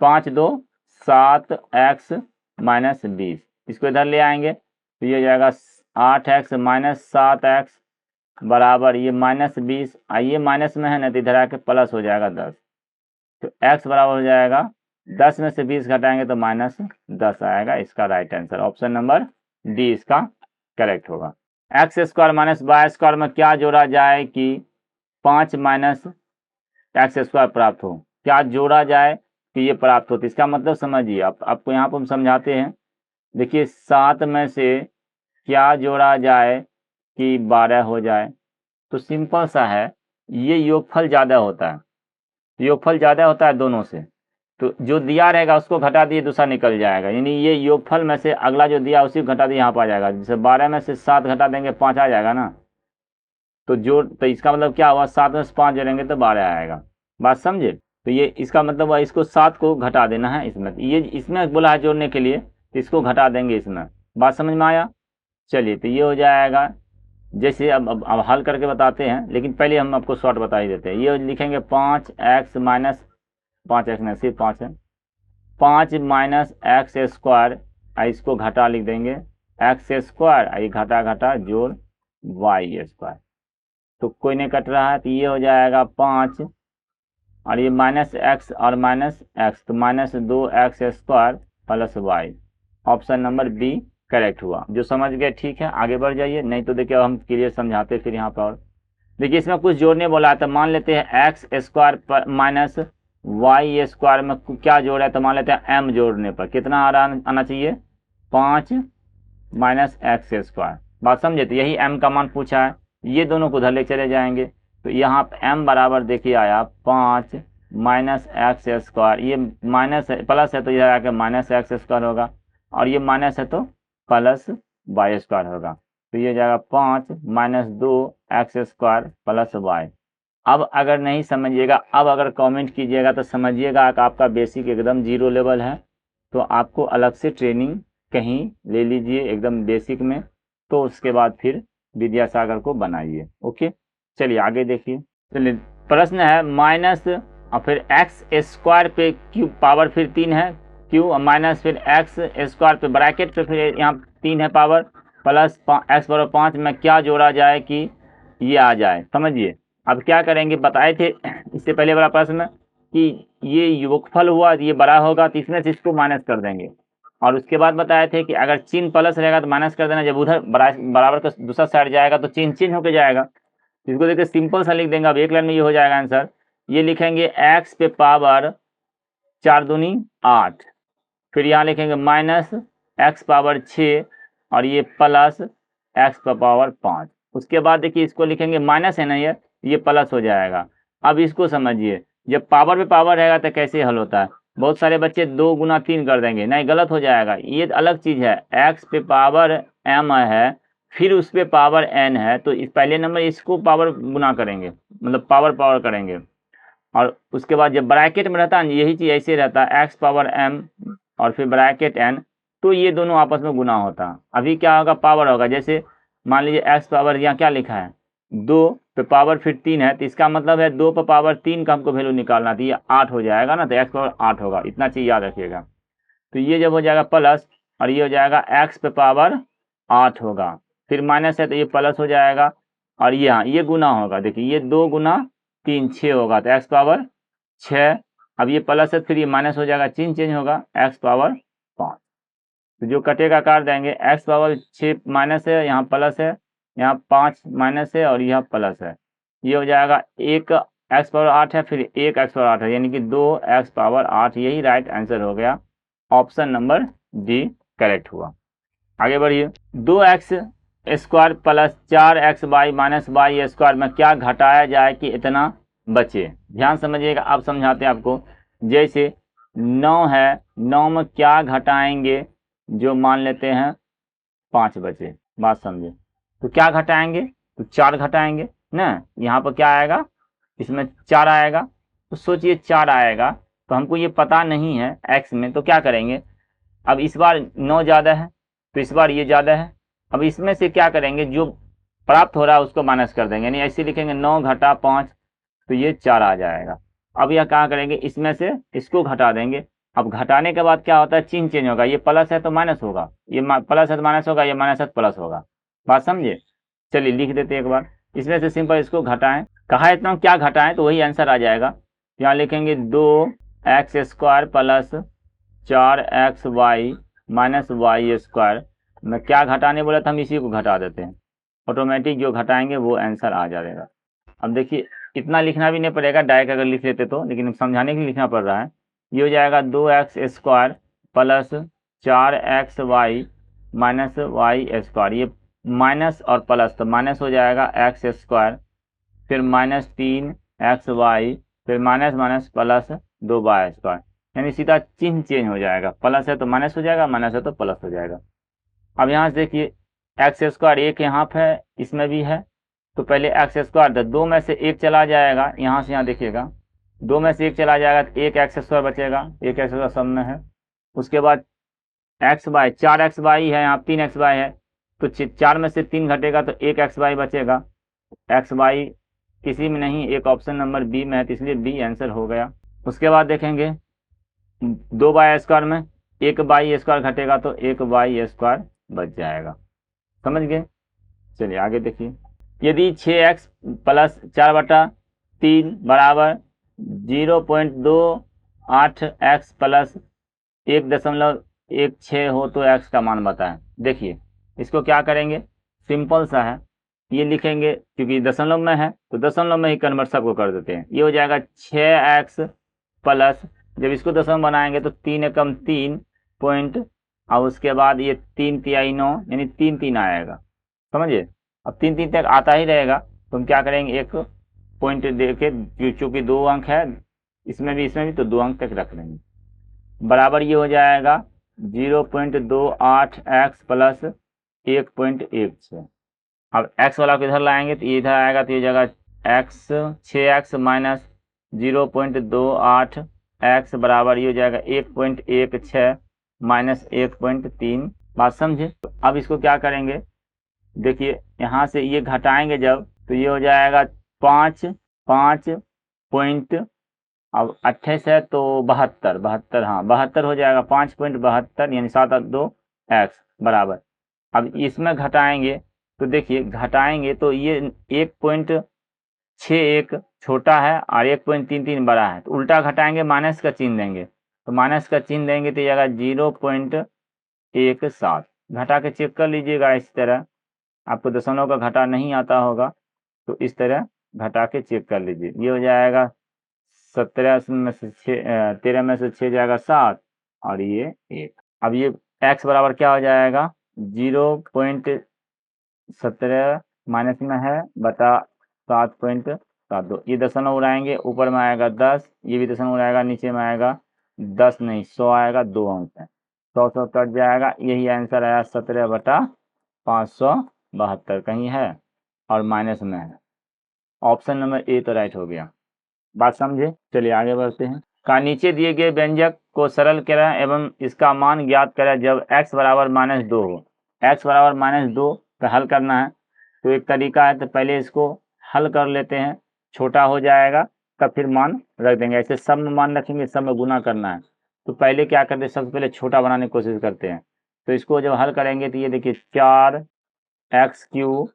5 2 7x - 20। इसको इधर ले आएंगे तो ये हो जाएगा 8x - 7x बराबर ये -20, ये माइनस में है ना तो इधर आके प्लस हो जाएगा 10, तो x बराबर हो जाएगा 10 में से 20 घटाएंगे तो -10 आएगा। इसका right answer option number D इसका करेक्ट होगा। x² - y² में क्या जोड़ा जाए कि 5 - x² प्राप्त हो? क्या जोड़ा जाए कि ये प्राप्त हो? तो इसका मतलब समझिए, आपको यहाँ पर हम समझाते हैं। देखिए 7 में से क्या जोड़ा जाए कि 12 हो जाए? तो सिंपल सा है, ये योगफल ज़्यादा होता है, योगफल ज़्यादा होता है दोनों से, तो जो दिया रहेगा उसको घटा दिए, दूसरा निकल जाएगा। यानी ये योगफल में से अगला जो दिया उसी को घटा दिए, यहाँ पर आ जाएगा। जैसे 12 में से 7 घटा देंगे 5 आ जाएगा ना, तो इसका मतलब क्या हुआ? 7 में से 5 जोड़ेंगे तो 12 आएगा। बात समझे। तो ये इसका मतलब है इसको 7 को घटा देना है इसमें, ये इसमें बोला है जोड़ने के लिए, तो इसको घटा देंगे इसमें। बात समझ में आया। चलिए तो ये हो जाएगा, जैसे अब हल करके बताते हैं, लेकिन पहले हम आपको शॉर्ट बता ही देते हैं। ये लिखेंगे 5x माइनस 5x नहीं, सिर्फ 5 है, 5 माइनस एक्स स्क्वायर, इसको घटा लिख देंगे एक्स स्क्वायर, ये घटा घटा जोड़ वाई स्क्वायर। तो कोई नहीं कट रहा है, तो ये हो जाएगा 5 और ये माइनस एक्स और माइनस एक्स, तो minus 2x square plus y. Option number b correct हुआ। जो समझ गए ठीक है, आगे बढ़ जाइए, नहीं तो देखिए हम क्लियर समझाते फिर यहाँ पर। और देखिए इसमें कुछ जोड़ने बोला है, तो मान लेते हैं x square minus y square में क्या जोड़ है, तो मान लेते हैं m जोड़ने पर कितना आना चाहिए, 5 माइनस एक्स स्क्वायर। बात समझे। तो यही m का मान पूछा है, ये दोनों को उधर ले चले जाएंगे, तो यहाँ m बराबर देखिए आया 5 माइनस एक्स स्क्वायर, ये माइनस प्लस है तो ये आके माइनस एक्स स्क्वायर होगा, और ये माइनस है तो प्लस वाई स्क्वायर होगा। तो ये जाएगा 5 minus 2x square plus Y. अब अगर नहीं समझिएगा, अब अगर कमेंट कीजिएगा तो समझिएगा कि आपका बेसिक एकदम 0 लेवल है, तो आपको अलग से ट्रेनिंग कहीं ले लीजिए एकदम बेसिक में, तो उसके बाद फिर विद्यासागर को बनाइए। ओके चलिए आगे देखिए। चलिए प्रश्न है माइनस और फिर एक्स स्क्वायर पे क्यूब पावर फिर 3 है, क्यू माइनस फिर एक्स स्क्वायर पे ब्रैकेट पे फिर यहाँ 3 है पावर, प्लस एक्स बराबर 5 में क्या जोड़ा जाए कि ये आ जाए। समझिए अब क्या करेंगे, बताए थे इससे पहले वाला प्रश्न कि ये योगफल हुआ, ये बड़ा होगा तो इसमें से इसको माइनस कर देंगे, और उसके बाद बताए थे कि अगर चिन्ह प्लस रहेगा तो माइनस कर देना, जब उधर बराबर का दूसरा साइड जाएगा तो चिन्ह चिन्ह होकर जाएगा। इसको देखिए सिंपल सा लिख देंगे, अब एक लाइन में ये हो जाएगा आंसर। ये लिखेंगे एक्स पे पावर 4 दूनी 8, फिर यहाँ लिखेंगे माइनस एक्स पावर 6 और ये प्लस एक्स पर पावर 5। उसके बाद देखिए इसको लिखेंगे माइनस है ना, ये प्लस हो जाएगा। अब इसको समझिए, जब पावर पे पावर रहेगा तो कैसे हल होता है, बहुत सारे बच्चे 2 गुना 3 कर देंगे, नहीं गलत हो जाएगा, ये अलग चीज़ है। एक्स पे पावर m है, फिर उस पर पावर n है, तो इस पहले नंबर इसको पावर गुना करेंगे, मतलब पावर करेंगे, और उसके बाद जब ब्रैकेट में रहता है यही चीज़ ऐसे रहता है, एक्स पावर m और फिर ब्रैकेट n, तो ये दोनों आपस में गुना होता है। अभी क्या होगा, पावर होगा, जैसे मान लीजिए एक्स पावर यहाँ क्या लिखा है 2 पे पावर फिर 3 है, तो इसका मतलब है 2 पे पावर 3 का हमको वैल्यू निकालना, तो ये 8 हो जाएगा ना, तो एक्स पावर 8 होगा, इतना चीज़ याद रखिएगा। तो ये जब हो जाएगा प्लस, और ये हो जाएगा एक्स पे पावर 8 होगा, फिर माइनस है तो ये प्लस हो जाएगा, और यहाँ ये गुना होगा, देखिए ये 2 गुना 3 6 होगा, तो एक्स पावर 6, अब ये प्लस है फिर ये माइनस हो जाएगा, चिन्ह चेंज होगा, एक्स पावर 5। तो जो कटेगा काट देंगे, एक्स पावर 6 माइनस है, यहाँ प्लस है, यहाँ 5 माइनस है और यह प्लस है, ये हो जाएगा 1 एक्स पावर 8 है, फिर 1 एक्स पावर 8 है, यानी कि 2 एक्स पावर 8, यही राइट आंसर हो गया। ऑप्शन नंबर डी करेक्ट हुआ। आगे बढ़िए। 2x square plus 4x y minus y square में क्या घटाया जाए कि इतना बचे। ध्यान समझिएगा, आप समझाते हैं आपको। जैसे 9 है, 9 में क्या घटाएंगे, जो मान लेते हैं 5 बचे। बात समझे, तो क्या घटाएंगे, तो 4 घटाएंगे ना, यहाँ पर क्या आएगा, इसमें 4 आएगा, तो सोचिए 4 आएगा, तो हमको ये पता नहीं है x में, तो क्या करेंगे, अब इस बार 9 ज़्यादा है तो इस बार ये ज़्यादा है, अब इसमें से क्या करेंगे, जो प्राप्त हो रहा है उसको माइनस कर देंगे, यानी ऐसे लिखेंगे 9 घटा 5, तो ये 4 आ जाएगा। अब यह क्या करेंगे, इसमें से इसको घटा देंगे। अब घटाने के बाद क्या होता है, चिन्ह चेंज होगा, ये प्लस है तो माइनस होगा, ये प्लस है तो माइनस होगा, ये माइनस है तो प्लस होगा। बात समझिए। चलिए लिख देते एक बार, इसमें से सिंपल इसको घटाएं, कहा इतना क्या घटाएं, तो वही आंसर आ जाएगा। यहाँ लिखेंगे 2x square plus 4x y minus y square में क्या घटाने बोला था, हम इसी को घटा देते हैं, ऑटोमेटिक जो घटाएंगे वो आंसर आ जाएगा। अब देखिए इतना लिखना भी नहीं पड़ेगा, डायरेक्ट अगर लिख लेते तो, लेकिन समझाने के लिए लिखना पड़ रहा है। ये हो जाएगा 2x square plus 4x y minus y square, ये माइनस और प्लस तो माइनस हो जाएगा x स्क्वायर, फिर माइनस 3x वाई, फिर minus minus plus 2y square, यानी सीधा चिन्ह चेंज हो जाएगा, प्लस है तो माइनस हो जाएगा, माइनस है तो प्लस हो जाएगा। अब यहाँ से देखिए एक्स स्क्वायर एक यहाँ पे है, इसमें भी है, तो पहले एक्स स्क्वायर था, 2 में से 1 चला जाएगा, यहाँ से यहाँ देखिएगा 2 में से 1 चला जाएगा तो 1 एक्स स्क्वायर बचेगा, 1 एक्स स्क्वायर सामने है। उसके बाद एक्स बाई 4 एक्स बाई है, यहाँ 3 एक्स बाई है, तो 4 में से 3 घटेगा तो 1 एक्स बाई बचेगा। एक्स बाई किसी में नहीं, एक ऑप्शन नंबर बी में है, तो इसलिए बी आंसर हो गया। उसके बाद देखेंगे 2 बाई स्क्वायर में 1 बाई स्क्वायर घटेगा तो 1 बाई स्क्वायर बच जाएगा। समझ गए? चलिए आगे देखिए, यदि 6x प्लस 4/3 बराबर 0.28x प्लस 1.16 हो तो x का मान बताएं। देखिए इसको क्या करेंगे, सिंपल सा है, ये लिखेंगे क्योंकि दशमलव में है तो दशमलव में ही कन्वर्ट सबको कर देते हैं। ये हो जाएगा 6x प्लस, जब इसको दशमलव बनाएंगे तो 3 एकम 3 पॉइंट, और उसके बाद ये 3 तिहाई 9 यानी 3 3 आएगा। समझिए, अब 3 3 तक आता ही रहेगा तो हम क्या करेंगे, एक पॉइंट दे के, चूंकि 2 अंक है इसमें भी तो 2 अंक तक रख लेंगे। बराबर ये हो जाएगा 0.28x प्लस 1.16। अब x वाला को इधर लाएंगे तो इधर आएगा तो ये जगह x 6x माइनस 0.28x बराबर ये हो जाएगा 1.16 माइनस 1.3। बात समझे? तो अब इसको क्या करेंगे, देखिए यहाँ से ये घटाएंगे जब तो ये हो जाएगा 5 पॉइंट, अब 28 है तो 72, हाँ 72 हो जाएगा, 5.72 यानी 7.2 एक्स बराबर। अब इसमें घटाएंगे तो देखिए घटाएंगे तो ये 1.61 छोटा है और 1.33 बड़ा है, तो उल्टा घटाएंगे माइनस का चिन्ह देंगे, तो माइनस का चिन्ह देंगे तो ये 0.17। घटा के चेक कर लीजिएगा, इस तरह आपको दशमलव का घटा नहीं आता होगा तो इस तरह घटा के चेक कर लीजिए। ये हो जाएगा 17 में से 6, 13 में से 6 जाएगा 7 और ये 1। अब ये x बराबर क्या हो जाएगा, 0.17 माइनस में है बटा 7.72। ये दशमलव उड़ाएंगे, ऊपर में आएगा 10, ये भी दशमलव उड़ाएगा, नीचे में आएगा 10 नहीं 100 आएगा, 2 अंक है, 100 कट जाएगा। यही आंसर आया 17/572, कहीं है और माइनस में है। ऑप्शन नंबर ए तो राइट हो गया। बात समझे? चलिए आगे बढ़ते हैं। का नीचे दिए गए व्यंजक को सरल करें एवं इसका मान ज्ञात करें जब x बराबर -2 हो। x बराबर -2 का हल करना है तो एक तरीका है, तो पहले इसको हल कर लेते हैं, छोटा हो जाएगा तब फिर मान रख देंगे। ऐसे सब में मान रखेंगे, सब में गुना करना है, तो पहले क्या करते हैं, सबसे पहले छोटा बनाने की कोशिश करते हैं। तो इसको जब हल करेंगे तो ये देखिए 4x3,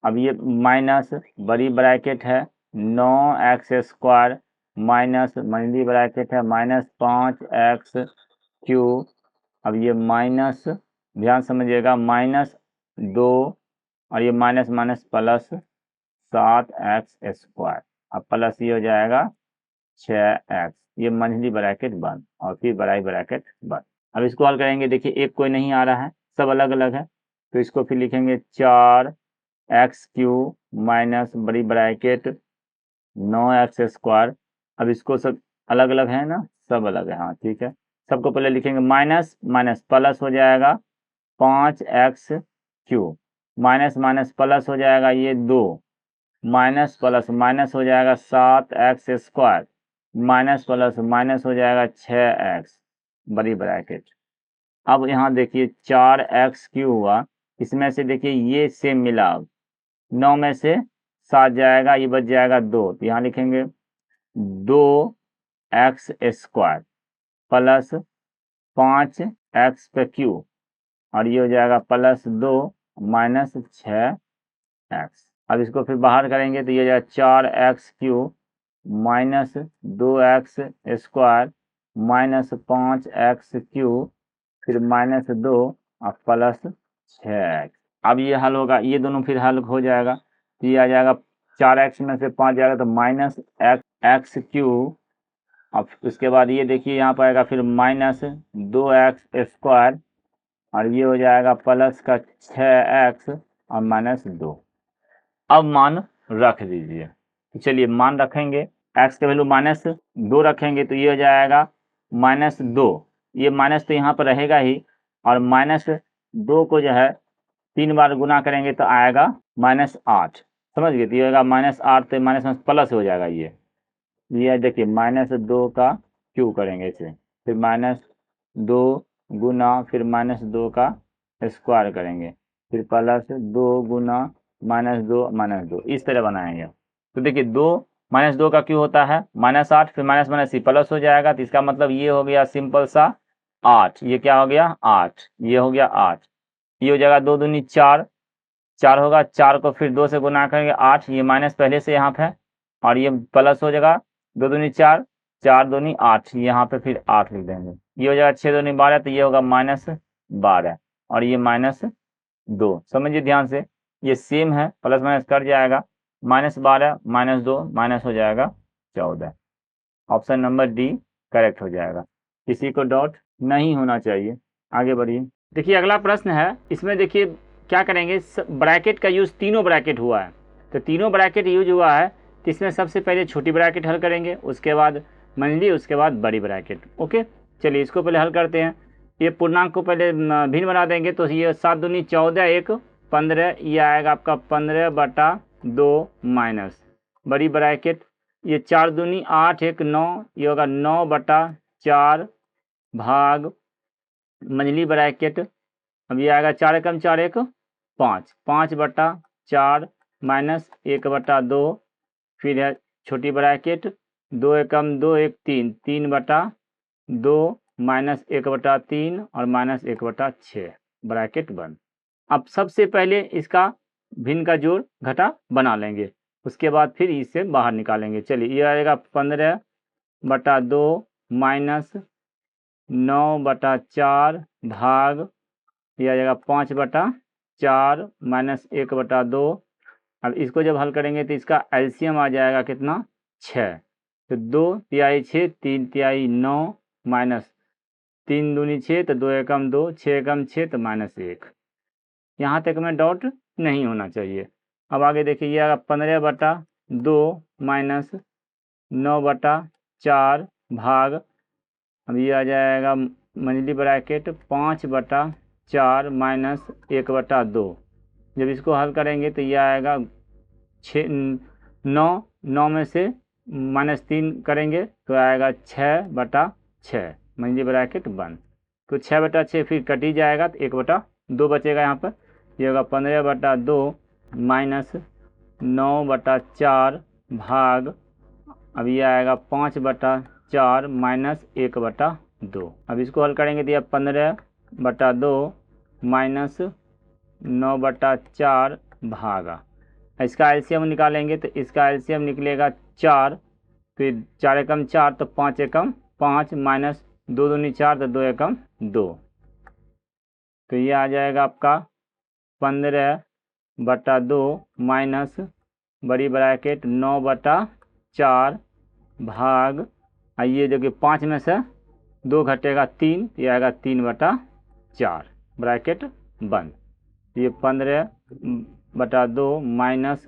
अब ये माइनस बड़ी ब्रैकेट है 9x² माइनस मंझली ब्रैकेट है -5x3, अब ये माइनस, ध्यान समझिएगा, -2 और ये माइनस माइनस प्लस 7x², अब प्लस ये हो जाएगा 6x, ये मंझली ब्रैकेट बंद और फिर बड़ी ब्रैकेट बंद। अब इसको हल करेंगे, देखिए एक कोई नहीं आ रहा है, सब अलग अलग है, तो इसको फिर लिखेंगे 4x³ माइनस बड़ी ब्रैकेट 9x²। अब इसको सब अलग अलग है ना, सब अलग है, हाँ ठीक है। सबको पहले लिखेंगे माइनस माइनस प्लस हो जाएगा 5x³ माइनस माइनस प्लस हो जाएगा ये 2, माइनस प्लस माइनस हो जाएगा 7x² माइनस प्लस माइनस हो जाएगा 6x बड़ी ब्रैकेट। अब यहाँ देखिए 4x³ हुआ, इसमें से देखिए ये सेम मिला, 9 में से 7 जाएगा, ये बच जाएगा 2, तो यहाँ लिखेंगे 2x² प्लस 5x³ और ये हो जाएगा +2 माइनस 6x। अब इसको फिर बाहर करेंगे तो ये हो जाएगा 4x³ minus 2x² minus 5x³ फिर -2 और प्लस 6x। अब ये हल होगा, ये दोनों फिर हल हो जाएगा, तो ये आ जाएगा 4x में से 5 जाएगा तो -x³ अब उसके बाद ये देखिए यहाँ पर आएगा फिर -2x² और ये हो जाएगा प्लस का 6x और -2। अब मान रख दीजिए, तो चलिए मान रखेंगे, x के वैल्यू -2 रखेंगे तो ये हो जाएगा -2, ये माइनस तो यहाँ पर रहेगा ही, और -2 को जो है 3 बार गुना करेंगे तो आएगा -8, समझ गए, तो ये होगा -8, तो माइनस प्लस हो जाएगा ये, ये देखिए -2 का क्यू करेंगे इसे, फिर -2 गुना, फिर -2 का स्क्वायर करेंगे, फिर +2 गुना -2 इस तरह बनाएंगे। तो देखिए 2 -2 का क्यू होता है -8, फिर माइनस माइनस सी प्लस हो जाएगा, तो इसका मतलब ये हो गया सिंपल सा 8। ये क्या हो गया 8, ये हो गया 8, ये हो जाएगा 2 दूनी 4, 4 होगा, 4 को फिर 2 से गुना करेंगे 8, ये माइनस पहले से यहाँ पे है, और ये प्लस हो जाएगा 2 दूनी 4, 4 दूनी 8, यहाँ पे फिर 8 लिख देंगे, ये हो जाएगा 6 दूनी 12, तो ये होगा -12, और ये -2। समझिए ध्यान से, ये सेम है, प्लस माइनस कट जाएगा, -12 -2 माइनस हो जाएगा 14। ऑप्शन नंबर डी करेक्ट हो जाएगा, किसी को डाउट नहीं होना चाहिए। आगे बढ़िए। देखिए अगला प्रश्न है, इसमें देखिए क्या करेंगे, ब्रैकेट का यूज़, तीनों ब्रैकेट हुआ है, तो तीनों ब्रैकेट यूज हुआ है, तो इसमें सबसे पहले छोटी ब्रैकेट हल करेंगे, उसके बाद मंझली, उसके बाद बड़ी ब्रैकेट। ओके, चलिए इसको पहले हल करते हैं। ये पूर्णांक को पहले भिन्न बना देंगे, तो ये 7 दूनी 14, 1 15, ये आएगा आपका 15/2 माइनस बड़ी ब्रैकेट, ये 4 दूनी 8, 1 9, ये होगा 9/4 भाग मंझली ब्रैकेट, अब ये आएगा 4 एकम 4 1 5, 5/4 माइनस 1/2, फिर है छोटी ब्रैकेट 2 एकम 2 1 3, 3/2 माइनस 1/3 और माइनस 1/6 ब्रैकेट बंद। अब सबसे पहले इसका भिन्न का जोड़ घटा बना लेंगे, उसके बाद फिर इसे बाहर निकालेंगे। चलिए ये आएगा 15/2 माइनस 9/4 भाग, ये आ जाएगा 5/4 माइनस 1/2। अब इसको जब हल करेंगे तो इसका एलसीएम आ जाएगा कितना 6, तो 2 तिहाई 6, 3 तिहाई 9 माइनस 3 दूनी 6, तो 2 एकम 2, 6 एकम 6, तो -1। यहाँ तक में डाउट नहीं होना चाहिए। अब आगे देखिए ये आएगा 15/2 माइनस 9/4 भाग, अब ये आ जाएगा मंझली ब्रैकेट 5/4 माइनस 1/2। जब इसको हल करेंगे तो ये आएगा 9 में से -3 करेंगे तो आएगा 6/6, मंझली ब्रैकेट बंद। तो 6/6 फिर कट ही जाएगा, तो 1/2 बचेगा यहाँ पर, ये होगा 15/2 माइनस 9/4 भाग, अब ये आएगा 5/4 माइनस 1/2। अब इसको हल करेंगे तो यह 15/2 माइनस 9/4 भागा, इसका एलसीएम निकालेंगे तो इसका एलसीएम निकलेगा 4, फिर 4 एकम 4, तो 5 एकम 5 माइनस 2 दूनी 4, तो 2 एकम 2, तो ये आ जाएगा आपका 15/2 माइनस बड़ी ब्रैकेट 9/4 भाग, आइए देखिए 5 में से 2 घटेगा 3, ये आएगा 3/4 ब्रैकेट बंद। ये 15/2 माइनस,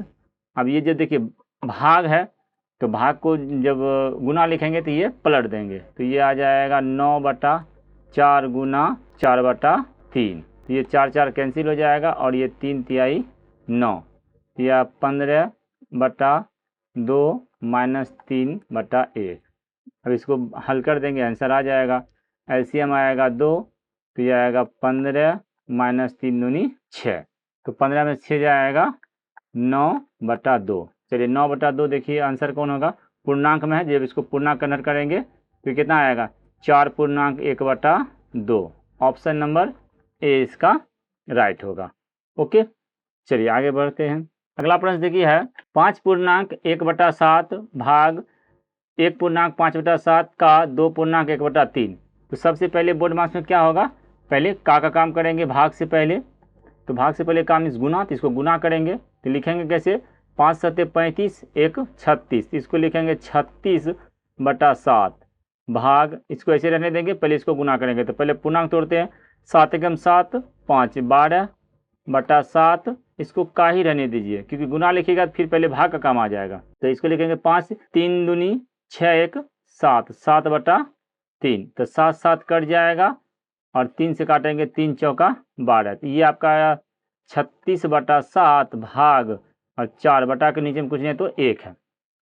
अब ये जब देखिए भाग है तो भाग को जब गुना लिखेंगे तो ये पलट देंगे, तो ये आ जाएगा 9/4 गुना 4/3, ये 4 4 कैंसिल हो जाएगा, और ये 3 तिहाई 9, या 15/2 माइनस 3/1। अब इसको हल कर देंगे, आंसर आ जाएगा, एलसीएम आएगा 2, तो ये आएगा 15 माइनस 3 दूनी 6, तो 15 में 6 जाएगा 9/2। चलिए 9/2 देखिए आंसर कौन होगा, पूर्णांक में है, जब इसको पूर्णांक कन्वर्ट करेंगे तो कितना आएगा 4/1/2। ऑप्शन नंबर ए इसका राइट होगा। ओके, चलिए आगे बढ़ते हैं। अगला प्रश्न देखिए है 5/1/7 भाग 1/5/7 का 2/1/3। तो सबसे पहले बोर्ड मार्क्स में क्या होगा, पहले का काम करेंगे भाग से पहले, तो भाग से पहले काम इस गुना, तो इसको गुना करेंगे, तो लिखेंगे कैसे 5 7 35 1 36, इसको लिखेंगे 36/7 भाग, इसको ऐसे रहने देंगे, पहले इसको गुना करेंगे, तो पहले पूर्णांक तोड़ते हैं, 7 एकम 7 5 12/7, इसको का ही रहने दीजिए क्योंकि गुना लिखिएगा फिर पहले भाग का काम आ जाएगा, तो इसको लिखेंगे 5 3 दूनी 6 1 7, 7/3, तो 7 7 कट जाएगा, और 3 से काटेंगे 3 चौका 12, तो ये आपका आया 36/7 भाग, और 4 बटा के नीचे में कुछ नहीं तो 1 है,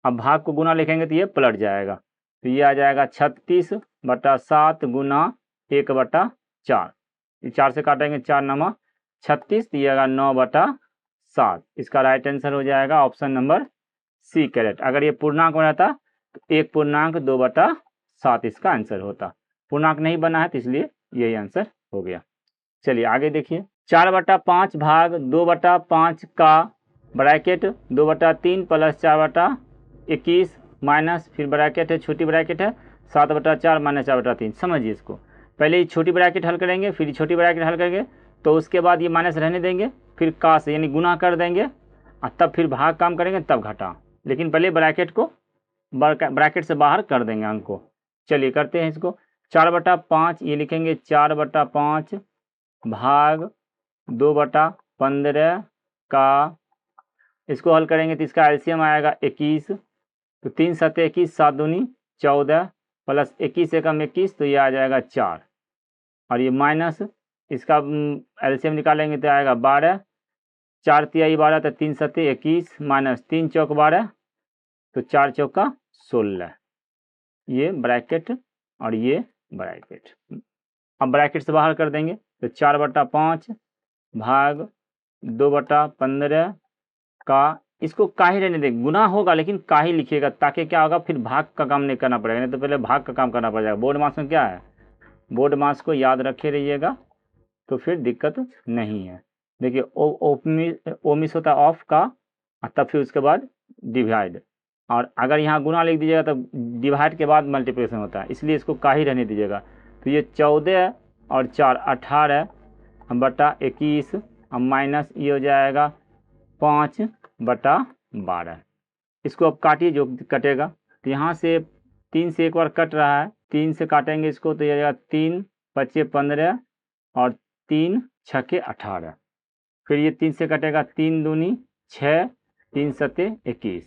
अब भाग को गुना लिखेंगे तो ये पलट जाएगा, तो ये आ जाएगा 36/7 गुना 1/4। ये 4 से काटेंगे 4 नमा 36, तो ये आएगा 9/7। इसका राइट आंसर हो जाएगा ऑप्शन नंबर सी करेक्ट। अगर ये पूर्णांक में रहता तो 1/2/7 इसका आंसर होता। पूर्णांक नहीं बना है तो इसलिए यही आंसर हो गया। चलिए आगे देखिए, 4/5 भाग 2/5 का ब्रैकेट 2/3 प्लस 4/21 माइनस, फिर ब्रैकेट है छोटी ब्रैकेट है 7/4 माइनस 4/3। समझिए इसको, पहले ये छोटी ब्रैकेट हल करेंगे, फिर ये छोटी ब्रैकेट हल करेंगे, तो उसके बाद ये माइनस रहने देंगे, फिर का से यानी गुना कर देंगे और तब फिर भाग काम करेंगे तब घटा, लेकिन पहले ब्रैकेट को ब्रैकेट से बाहर कर देंगे अंक को। चलिए करते हैं इसको, 4/5 ये लिखेंगे 4/5 भाग 2/15 का, इसको हल करेंगे तो इसका एलसीएम आएगा 21, तो 3 7 21 7 दूनी 14 प्लस 21 एकम 21, तो ये आ जाएगा 4, और ये माइनस इसका एलसीएम निकालेंगे तो आएगा 12, 4 तिहाई 12, तो 3 7 21 माइनस 3 चौक 12, तो 4 चौका 16। ये ब्रैकेट और ये ब्रैकेट, अब ब्रैकेट से बाहर कर देंगे तो 4/5 भाग 2/15 का, इसको का ही रहने देंगे, गुना होगा लेकिन का ही लिखिएगा ताकि क्या होगा फिर भाग का काम नहीं करना पड़ेगा, नहीं तो पहले भाग का काम करना पड़ जाएगा। बोर्ड मार्क्स में क्या है, बोर्ड मार्क्स को याद रखे रहिएगा तो फिर दिक्कत नहीं है। देखिए ओमिस होता है ऑफ का, तब फिर उसके बाद डिवाइड, और अगर यहाँ गुना लिख दीजिएगा तब डिवाइड के बाद मल्टीप्लिकेशन होता है, इसलिए इसको का ही रहने दीजिएगा। तो ये 14 और 4 18/21 और माइनस ये हो जाएगा 5/12। इसको अब काटिए जो कटेगा, तो यहाँ से 3 से एक बार कट रहा है, 3 से काटेंगे इसको तो ये जाएगा 3 5 15 और 3 6 18, फिर ये 3 से कटेगा 3 दूनी 6 3 7 21,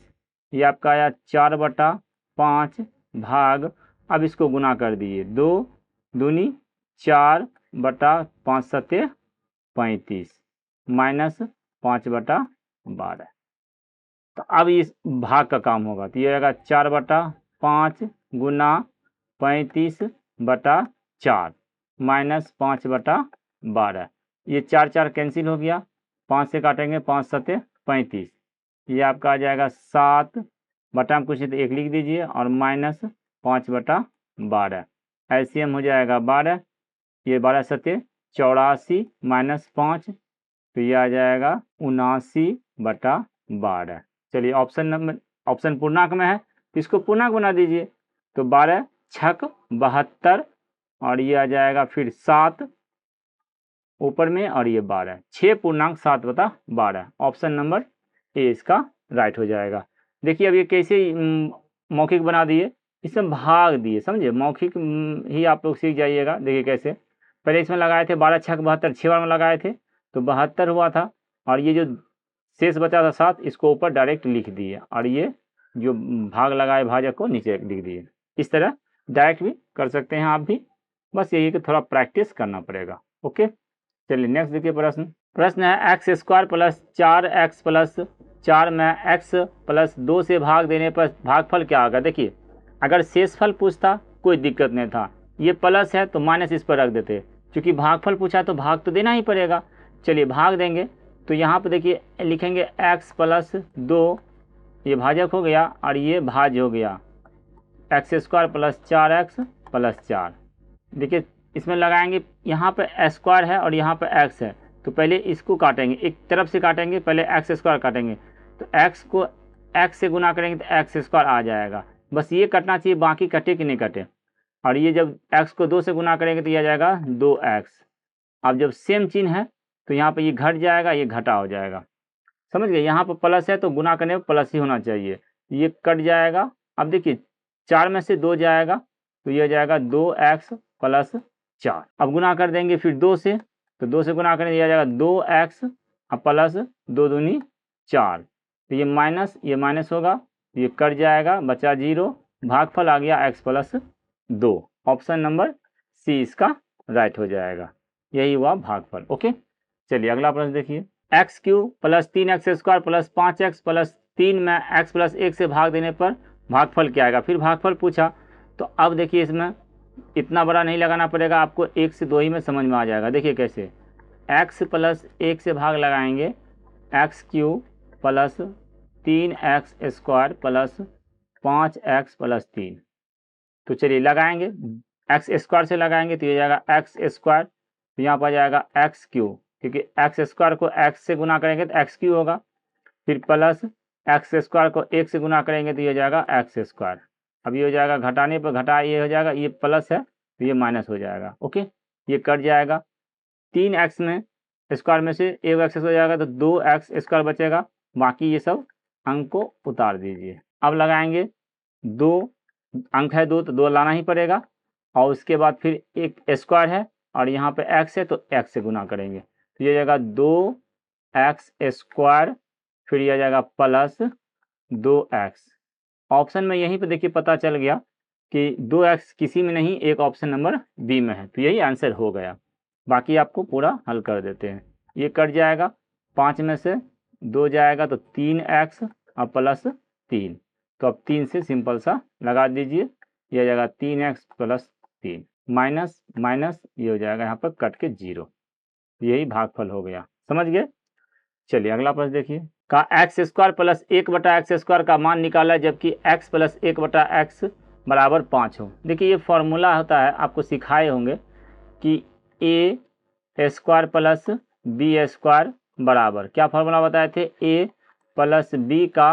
ये आपका आया 4/5 भाग, अब इसको गुना कर दिए 2 दूनी 4/5 7 35 माइनस 5/12, तो अब इस भाग का काम होगा, तो ये आएगा 4/5 गुना 35/4 माइनस 5/12, ये 4 4 कैंसिल हो गया, 5 से काटेंगे 5 7 35, ये आपका आ जाएगा 7 बटा में कुछ नहीं तो 1 लिख दीजिए और माइनस 5/12, एलसीएम हो जाएगा 12, ये 12 7 84 माइनस 5, तो ये आ जाएगा 79/12। चलिए ऑप्शन पूर्णांक में है तो इसको पूर्णांक बना दीजिए, तो 12 छक 72 और ये आ जाएगा फिर 7 ऊपर में और ये 12, 6 पूर्णांक 7/12, ऑप्शन नंबर ए इसका राइट हो जाएगा। देखिए अब ये कैसे मौखिक बना दिए, इसमें भाग दिए, समझे, मौखिक ही आप लोग सीख जाइएगा। देखिए कैसे, पहले इसमें लगाए थे 12 छक 72, 6 बार में लगाए थे तो 72 हुआ था, और ये जो शेष बचा था 7 इसको ऊपर डायरेक्ट लिख दिए, और ये जो भाग लगाए भाजक को नीचे लिख दिए। इस तरह डायरेक्ट भी कर सकते हैं आप भी, बस यही कि थोड़ा प्रैक्टिस करना पड़ेगा। ओके चलिए नेक्स्ट देखिए प्रश्न है x² + 4x + 4 में x + 2 से भाग देने पर भागफल क्या होगा। देखिए अगर शेषफल पूछता कोई दिक्कत नहीं था, ये प्लस है तो माइनस इस पर रख देते, क्योंकि भागफल पूछा तो भाग तो देना ही पड़ेगा। चलिए भाग देंगे तो यहाँ पर देखिए लिखेंगे x + 2, ये भाजक हो गया और ये भाज्य हो गया, x² + 4x + 4। देखिए इसमें लगाएंगे, यहाँ पे स्क्वायर है और यहाँ पे x है, तो पहले इसको काटेंगे, एक तरफ से काटेंगे, पहले x² काटेंगे, तो x को x से गुना करेंगे तो x² आ जाएगा, बस ये कटना चाहिए, बाकी कटे कि नहीं कटे। और ये जब x को 2 से गुना करेंगे तो ये आ जाएगा 2x। अब जब सेम चिन्ह है तो यहाँ पे ये घट जाएगा, ये घटा हो जाएगा, समझ गए। यहाँ पर प्लस है तो गुना करने में प्लस ही होना चाहिए, ये कट जाएगा। अब देखिए 4 में से 2 जाएगा तो ये जाएगा 2x + 4। अब गुना कर देंगे फिर 2 से, तो 2 से गुना करेंगे यह आ जाएगा 2x प्लस 2 दूनी 4, तो ये माइनस होगा, ये कट जाएगा, बचा 0, भागफल आ गया x + 2, ऑप्शन नंबर सी इसका राइट हो जाएगा, यही हुआ भागफल। ओके चलिए अगला प्रश्न देखिए, x³ + 3x² + 5x + 3 में x प्लस 1 से भाग देने पर भागफल क्या आएगा। फिर भागफल पूछा, तो अब देखिए इसमें इतना बड़ा नहीं लगाना पड़ेगा आपको, 1 से 2 ही में समझ में आ जाएगा। देखिए कैसे, x प्लस 1 से भाग लगाएंगे, x cube plus 3x square plus 5x plus 3। तो चलिए लगाएंगे, एक्स स्क्वायर से लगाएंगे तो ये जाएगा एक्स स्क्वायर, तो यहाँ पर जाएगा एक्स क्यूब, क्योंकि एक्स स्क्वायर को एक्स से गुना करेंगे तो एक्स क्यूब होगा। फिर प्लस एक्स स्क्वायर को 1 से गुना करेंगे तो ये जाएगा एक्स स्क्वायर। अब ये हो जाएगा, घटाने पर घटा ये हो जाएगा, ये प्लस है तो ये माइनस हो जाएगा। ओके, ये कट जाएगा। 3x में स्क्वायर में से 1x हो जाएगा तो 2x स्क्वायर बचेगा। बाकी ये सब अंक को उतार दीजिए। अब लगाएंगे, 2 अंक है 2 तो 2 लाना ही पड़ेगा, और उसके बाद फिर एक स्क्वायर है और यहाँ पे x है तो x से गुना करेंगे तो ये जाएगा 2x स्क्वायर, फिर यह जाएगा प्लस 2x। ऑप्शन में यहीं पे देखिए पता चल गया कि 2x किसी में नहीं, एक ऑप्शन नंबर बी में है, तो यही आंसर हो गया। बाकी आपको पूरा हल कर देते हैं। ये कट जाएगा, 5 में से 2 जाएगा तो 3x और प्लस 3, तो अब 3 से सिंपल सा लगा दीजिए, यह जाएगा 3x प्लस 3, माइनस माइनस ये हो जाएगा यहाँ पर कट के 0। यही भागफल हो गया, समझ गए। चलिए अगला प्रश्न देखिए, का x square plus 1/x square का मान निकाला जबकि x प्लस 1/x बराबर 5 हो। देखिए ये फॉर्मूला होता है, आपको सिखाए होंगे कि a square plus b square बराबर, क्या फॉर्मूला बताए थे, a प्लस b का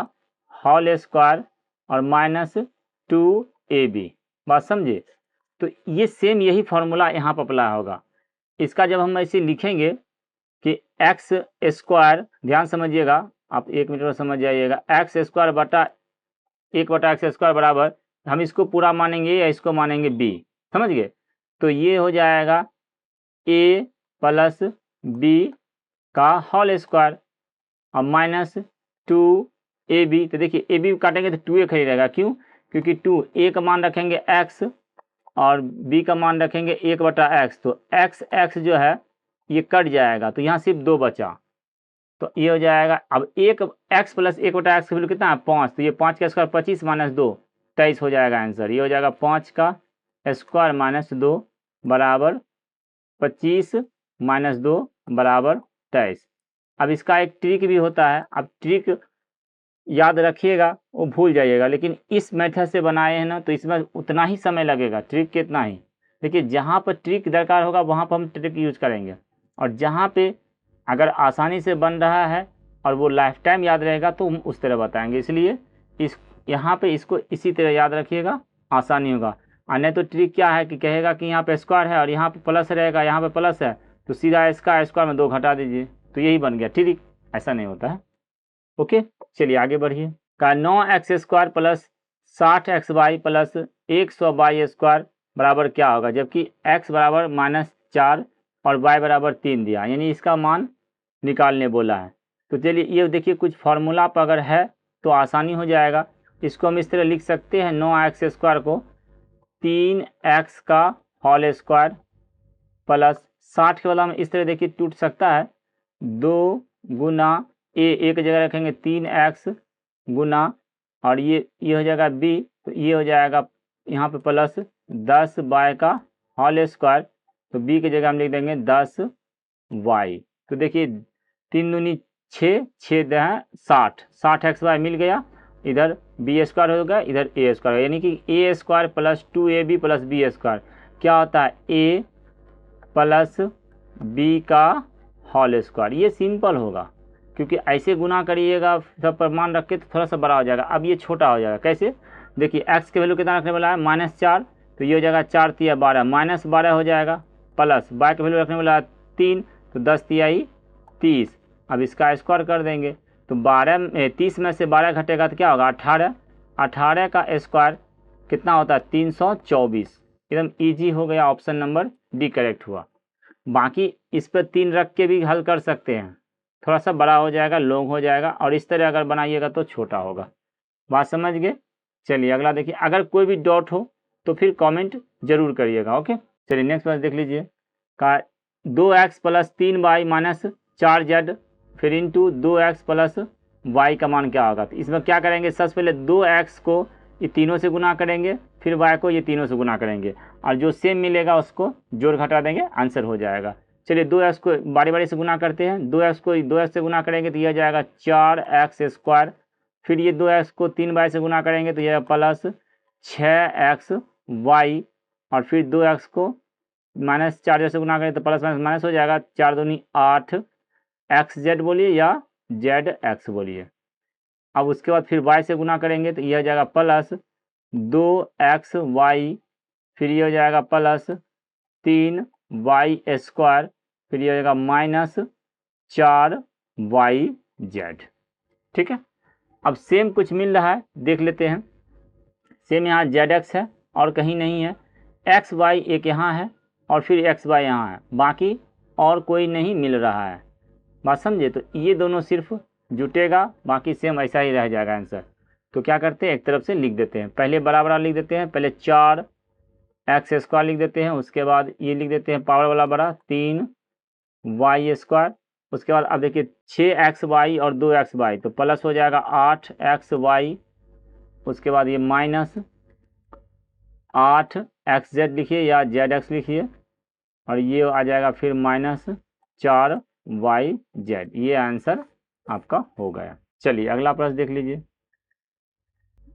होल स्क्वायर और माइनस 2ab। बात समझे। तो ये सेम यही फॉर्मूला यहाँ पर अप्लाई होगा। इसका जब हम ऐसे लिखेंगे कि एक्स स्क्वायर, ध्यान समझिएगा आप, 1 मिनट में समझ जाइएगा, एक्स स्क्वायर बटा 1/x स्क्वायर बराबर, हम इसको पूरा मानेंगे या इसको मानेंगे b, समझ गए। तो ये हो जाएगा a प्लस b का होल स्क्वायर और माइनस 2ab। तो देखिए ab काटेंगे तो 2a खड़ी रहेगा, क्यों, क्योंकि 2 a का मान रखेंगे x और b का मान रखेंगे 1/x, तो x जो है ये कट जाएगा, तो यहाँ सिर्फ 2 बचा, तो ये हो जाएगा। अब x प्लस 1/x की वैल्यू कितना है, 5, तो ये 5 का स्क्वायर 25 माइनस 2 23 हो जाएगा आंसर। ये हो जाएगा 5 का स्क्वायर माइनस 2 बराबर 25 माइनस 2 बराबर 23। अब इसका एक ट्रिक भी होता है, अब ट्रिक याद रखिएगा, वो भूल जाइएगा, लेकिन इस मेथड से बनाए हैं ना तो इसमें उतना ही समय लगेगा, ट्रिक कितना ही। देखिए जहाँ पर ट्रिक दरकार होगा वहाँ पर हम ट्रिक यूज करेंगे, और जहाँ पे अगर आसानी से बन रहा है और वो लाइफ टाइम याद रहेगा तो हम उस तरह बताएंगे। इसलिए इस यहाँ पे इसको इसी तरह याद रखिएगा, आसानी होगा। और नहीं तो ट्रिक क्या है कि कहेगा कि यहाँ पे स्क्वायर है और यहाँ पे प्लस रहेगा, यहाँ पे प्लस है तो सीधा इसका स्क्वायर में 2 घटा दीजिए, तो यही बन गया ट्रिक। ऐसा नहीं होता है। ओके, चलिए आगे बढ़िए। का 9x square plus 60xy plus 100y square बराबर क्या होगा, जबकि x बराबर -4 और y बराबर 3 दिया, यानी इसका मान निकालने बोला है। तो चलिए ये देखिए, कुछ फार्मूला पर अगर है तो आसानी हो जाएगा। इसको हम इस तरह लिख सकते हैं, 9x स्क्वायर को 3x का होल स्क्वायर प्लस 60 के वाला में इस तरह देखिए टूट सकता है, 2 गुना a एक जगह रखेंगे 3x गुना, और ये हो जाएगा b, तो ये हो जाएगा यहाँ पे प्लस 10y का होल स्क्वायर, तो b की जगह हम लिख देंगे 10y। तो देखिए 3 दूनी 6, 6 है 60, 60xy मिल गया, इधर b स्क्वायर हो गया, इधर a स्क्वायर, यानी कि a square plus 2ab plus b square क्या होता है, a प्लस b का होल स्क्वायर। ये सिंपल होगा, क्योंकि ऐसे गुना करिएगा सब पर मान रख के तो थोड़ा सा बड़ा हो जाएगा। अब ये छोटा हो जाएगा, कैसे, देखिए x के वैल्यू कितना रखने वाला है, -4, तो ये हो जाएगा 4 तिया 12, -12 हो जाएगा, प्लस y के वैल्यू रखने वाला है 3, तो 10 तियाई 30। अब इसका स्क्वायर कर देंगे तो 30 में से 12 घटेगा तो क्या होगा, 18, 18 का स्क्वायर कितना होता है, 324। एकदम ईजी हो गया, ऑप्शन नंबर डी करेक्ट हुआ। बाकी इस पर 3 रख के भी हल कर सकते हैं, थोड़ा सा बड़ा हो जाएगा, लॉन्ग हो जाएगा, और इस तरह अगर बनाइएगा तो छोटा होगा। बात समझ गए। चलिए अगला देखिए, अगर कोई भी डाउट हो तो फिर कमेंट जरूर करिएगा। ओके, चलिए नेक्स्ट बात देख लीजिए, का 2x plus 3y minus 4z फिर इंटू 2x प्लस y का मान क्या होगा। तो इसमें क्या करेंगे, सबसे पहले 2x को ये तीनों से गुना करेंगे, फिर y को ये तीनों से गुना करेंगे और जो सेम मिलेगा उसको जोड़ घटा देंगे, आंसर हो जाएगा। चलिए 2x को बारी बारी से गुना करते हैं। 2x को 2x से गुना करेंगे तो यह जाएगा 4x²। फिर ये 2x को 3y से गुना करेंगे तो यह प्लस 6xy और फिर 2x को -4 से गुना करें तो प्लस माइनस हो जाएगा, 4 दूनी 8 xz बोलिए या zx बोलिए। अब उसके बाद फिर y से गुना करेंगे तो यह हो जाएगा प्लस 2xy, फिर ये हो जाएगा प्लस 3y², फिर ये हो जाएगा -4yz। ठीक है, अब सेम कुछ मिल रहा है, देख लेते हैं। सेम यहाँ zx है और कहीं नहीं है, xy एक यहाँ है और फिर xy यहाँ है, बाकी और कोई नहीं मिल रहा है। बात समझे, तो ये दोनों सिर्फ जुटेगा, बाकी सेम ऐसा ही रह जाएगा आंसर। तो क्या करते हैं, एक तरफ से लिख देते हैं, पहले बराबर लिख देते हैं, पहले 4x² लिख देते हैं, उसके बाद ये लिख देते हैं पावर वाला बड़ा 3y²। उसके बाद अब देखिए 6xy और 2xy तो प्लस हो जाएगा 8xy, उसके बाद ये माइनस 8xz लिखिए या zx लिखिए और ये आ जाएगा फिर -4yz। ये आंसर आपका हो गया। चलिए अगला प्रश्न देख लीजिए।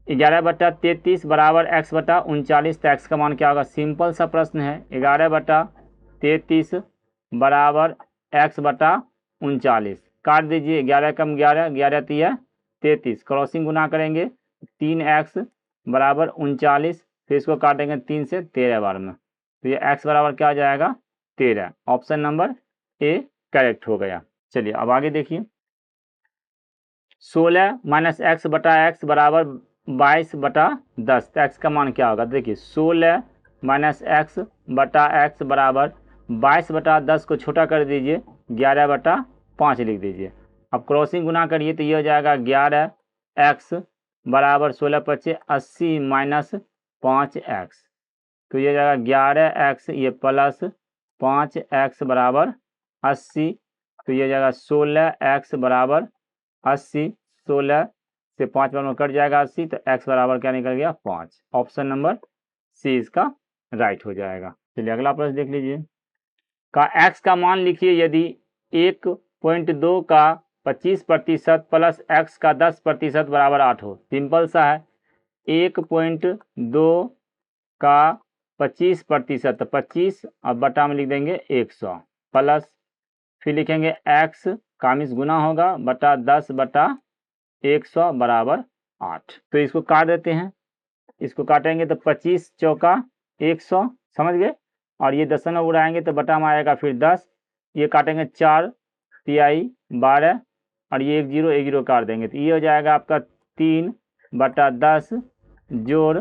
11/33 बराबर x/39, तो x का मान क्या होगा। सिंपल सा प्रश्न है, 11/33 बराबर x/39, काट दीजिए, 11 कम 11, 11 तिया 33, क्रॉसिंग गुना करेंगे 3x बराबर 39, फिर इसको काटेंगे 3 से 13 बार में, तो ये x बराबर क्या आ जाएगा 13। ऑप्शन नंबर ए करेक्ट हो गया। चलिए अब आगे देखिए। 16 - x/x बराबर 22/10, तो x का मान क्या होगा। देखिए 16 - x/x बराबर 22/10 को छोटा कर दीजिए, 11/5 लिख दीजिए। अब क्रॉसिंग गुना करिए तो ये हो जाएगा 11x बराबर 16×5 80 - 5x, तो ये हो जाएगा 11x ये प्लस 5x बराबर 80, तो ये हो जाएगा 16x बराबर 80, 16 से 5 बार में कट जाएगा 80, तो x बराबर क्या निकल गया 5। ऑप्शन नंबर सी इसका राइट हो जाएगा। चलिए अगला प्रश्न देख लीजिए। का x का मान लिखिए यदि 1.2 का 25% प्लस x का 10% बराबर 8 हो। सिंपल सा है, 1.2 का 25%, 25 और बटा में लिख देंगे 100, प्लस फिर लिखेंगे x का मिस गुना होगा बटा 10/100 बराबर 8। तो इसको काट देते हैं, इसको काटेंगे तो 25 चौका 100, समझ गए, और ये दशमलव उड़ाएंगे तो बटा में आएगा फिर 10, ये काटेंगे 4 तिहाई 12 और ये 1 0 काट देंगे, तो ये हो जाएगा आपका 3/10 जोड़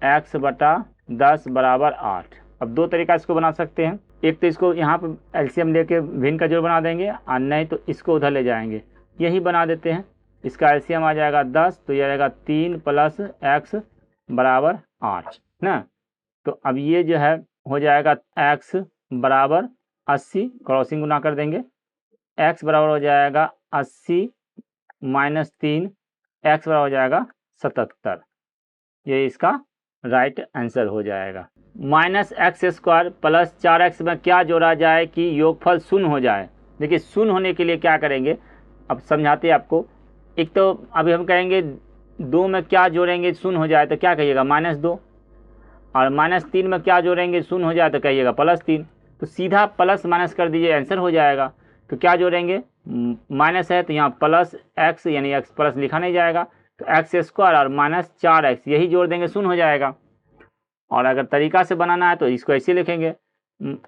x/10 बराबर 8। अब दो तरीका इसको बना सकते हैं, एक तो इसको यहाँ पर एलसीएम लेके भिन्न का जोड़ बना देंगे और नहीं तो इसको उधर ले जाएंगे, यही बना देते हैं। इसका एलसीएम आ जाएगा 10, तो यह आएगा 3 + x बराबर 8 ना। तो अब ये जो है हो जाएगा x बराबर 80, क्रॉसिंग गुना कर देंगे, x बराबर हो जाएगा 80 - 3, x बराबर हो जाएगा 77, ये इसका राइट आंसर हो जाएगा। -x² प्लस 4x में क्या जोड़ा जाए कि योगफल शून्य हो जाए। देखिए शून्य होने के लिए क्या करेंगे, अब समझाते हैं आपको। एक तो अभी हम कहेंगे 2 में क्या जोड़ेंगे शून्य हो जाए, तो क्या कहिएगा -2, और -3 में क्या जोड़ेंगे शून्य हो जाए तो कहिएगा +3, तो सीधा प्लस माइनस कर दीजिए, आंसर हो जाएगा। तो क्या जोड़ेंगे, माइनस है तो यहाँ प्लस x यानी x प्लस लिखा नहीं जाएगा, तो x² और -4x यही जोड़ देंगे, शून्य हो जाएगा। और अगर तरीका से बनाना है तो इसको ऐसे लिखेंगे,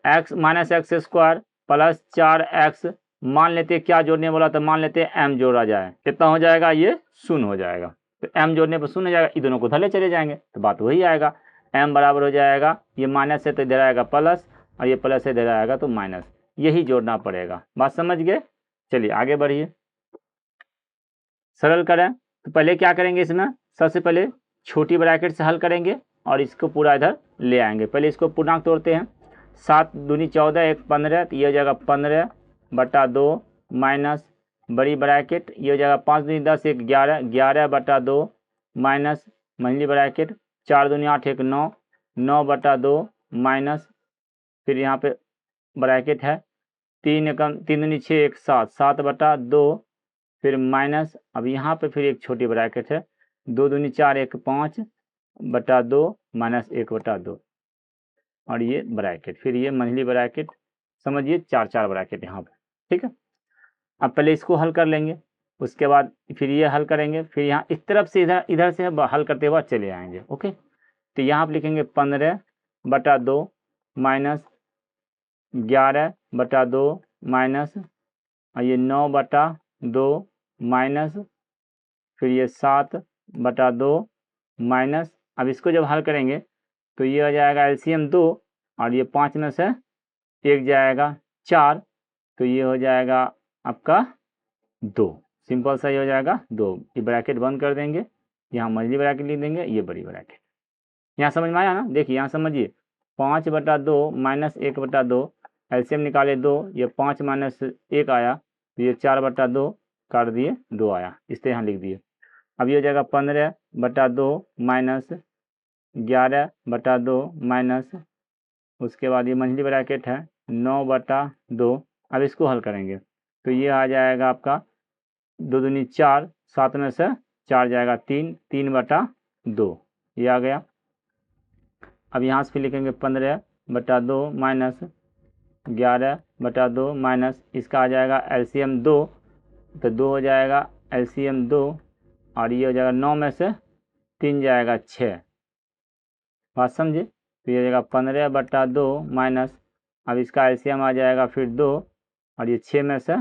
x -x² प्लस 4x, मान लेते क्या जोड़ने बोला तो मान लेते m जोड़ा जाए, कितना हो जाएगा, ये शून्य हो जाएगा। तो m जोड़ने पर शून्य हो जाएगा, ये दोनों को धले चले जाएंगे तो बात वही आएगा, m बराबर हो जाएगा, ये माइनस है तो इधर आएगा प्लस और ये प्लस है इधर आएगा तो माइनस, यही जोड़ना पड़ेगा। बात समझ गए। चलिए आगे बढ़िए, सरल करें तो पहले क्या करेंगे, इसमें सबसे पहले छोटी ब्रैकेट से हल करेंगे और इसको पूरा इधर ले आएंगे। पहले इसको पूर्णांक तोड़ते हैं, 7 दूनी 14 1 15, तो ये हो जाएगा 15/2 माइनस बड़ी ब्रैकेट, ये हो जाएगा 5 दूनी 10 1 11, 11/2 माइनस मंझली ब्रैकेट 4 दूनी 8 1 9, 9/2 माइनस, फिर यहाँ पे ब्रैकेट है 3 दूनी 6 1 7, 7/2, फिर माइनस, अब यहाँ पे फिर एक छोटी ब्रैकेट है 2 दूनी 4 1 5/2 माइनस 1/2, और ये ब्रैकेट, फिर ये मंझली ब्रैकेट, समझिए 4 ब्रैकेट यहाँ पे, ठीक है। अब पहले इसको हल कर लेंगे, उसके बाद फिर ये हल करेंगे, फिर यहाँ इस तरफ से इधर से हल करते हुए चले आएंगे। ओके, तो यहाँ आप लिखेंगे 15/2 माइनस 11/2 माइनस, और ये 9/2 माइनस, फिर ये 7/2 माइनस। अब इसको जब हल करेंगे तो ये हो जाएगा एलसीएम 2, और ये 5 में से 1 जाएगा 4, तो ये हो जाएगा आपका 2, सिंपल सा ही हो जाएगा 2। ये ब्रैकेट बंद कर देंगे, यहाँ मंझली ब्रैकेट लिख देंगे, ये बड़ी ब्रैकेट। यहाँ समझ में आया ना? देखिए यहाँ समझिए 5/2 माइनस 1/2, एलसीएम निकाले 2, ये 5 माइनस 1 आया, तो ये 4/2 काट दिए 2 आया, इस तरह यहाँ लिख दिए। अब ये हो जाएगा 15/2 माइनस 11/2 माइनस, उसके बाद ये मंझली ब्रैकेट है 9/2। अब इसको हल करेंगे तो ये आ जाएगा आपका 2 दूनी 4, 7 में से 4 जाएगा 3, 3/2, ये आ गया। अब यहाँ से फिर लिखेंगे 15/2 माइनस 11/2 माइनस, इसका आ जाएगा एलसीएम 2, तो 2 हो जाएगा एलसीएम 2, और ये हो जाएगा 9 में से 3 जाएगा 6, बात समझे? तो ये हो जाएगा 15/2 माइनस, अब इसका एलसीएम आ जाएगा फिर 2, और ये 6 में से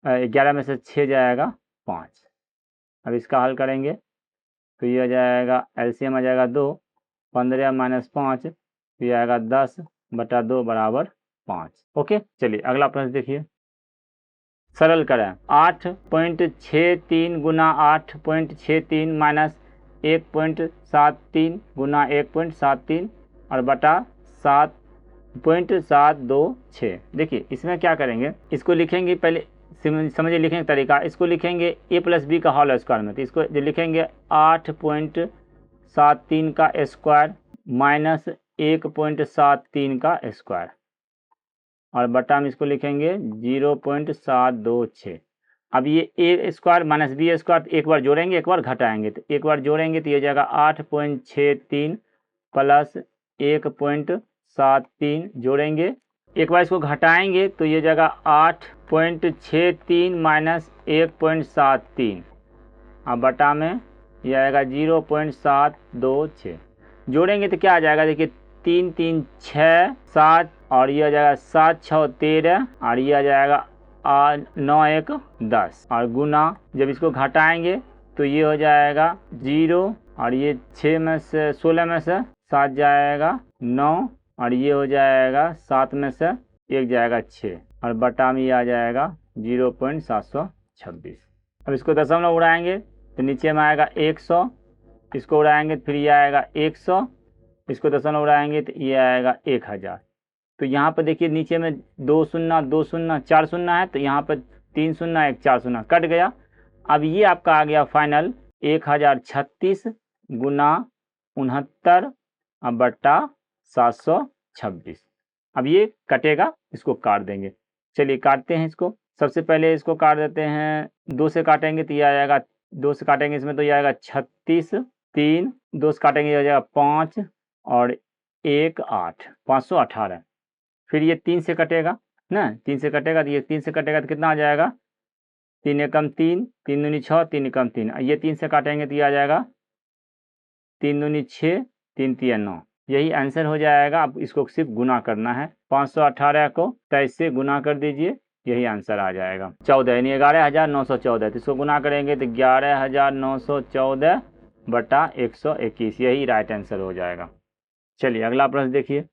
11 में से 6 जाएगा 5। अब इसका हल करेंगे तो ये हो जाएगा एलसीएम आ जाएगा 2, 15 माइनस 5, तो ये आएगा 10/2 बराबर 5। ओके, चलिए अगला प्रश्न देखिए, सरल करें। 8.63 गुना 8.63 माइनस 1.73 गुना 1.73 और बटा 7.726। देखिए इसमें क्या करेंगे, इसको लिखेंगे पहले, समझिए लिखेंगे तरीका, इसको लिखेंगे a प्लस बी का होल स्क्वायर में, तो इसको जो लिखेंगे 8.73 का स्क्वायर माइनस 1.73 का स्क्वायर, और बटा में इसको लिखेंगे 0.726। अब ये ए स्क्वायर माइनस बी स्क्वायर एक बार जोड़ेंगे एक बार घटाएंगे, तो एक बार जोड़ेंगे तो ये जाएगा 8.63 प्लस 1.73 जोड़ेंगे, एक बार इसको घटाएंगे तो ये जाएगा 8.63 माइनस 1.73, अब बटा में ये आएगा 0.726। जोड़ेंगे तो क्या आ जाएगा, देखिए 3 3 6 7, और ये आ जाएगा 7 6 13, और ये आ जाएगा 9 1 10, और गुना जब इसको घटाएंगे तो ये हो जाएगा 0, और ये 6 में से 16 में से 7 जाएगा 9, और ये हो जाएगा 7 में से 1 जाएगा 6, और बटा में ये आ जाएगा 0.726। अब इसको दशमलव उड़ाएंगे तो नीचे में आएगा 100, इसको उड़ाएंगे फिर ये आएगा 100, इसको दशमलव उड़ाएंगे तो ये आएगा 1000। तो यहाँ पर देखिए नीचे में 2 शून्य 2 शून्य 4 शून्य है, तो यहाँ पर 3 शून्य 1 4 शून्य कट गया। अब ये आपका आ गया फाइनल 1036 गुना 69 बटा 726। अब ये कटेगा, इसको काट देंगे, चलिए काटते हैं इसको। सबसे पहले इसको काट देते हैं, 2 से काटेंगे तो ये आ जाएगा, 2 से काटेंगे इसमें तो ये आएगा 36, 3 2 से काटेंगे ये आ जाएगा 5 और 1 8, 518। फिर ये 3 से कटेगा ना, 3 से कटेगा तो ये 3 से कटेगा तो कितना आ जाएगा, 3 एकम 3, 3 दूनी 6, 3 एकम 3, ये 3 से काटेंगे तो ये आ जाएगा 3 दूनी 6, 3 3 9। यही आंसर हो जाएगा। अब इसको सिर्फ गुना करना है, 518 को 23 से गुना कर दीजिए, यही आंसर आ जाएगा 14, यानी 11,914। तो इसको गुना करेंगे तो 11,914 बटा 121, यही राइट आंसर हो जाएगा। चलिए अगला प्रश्न देखिए,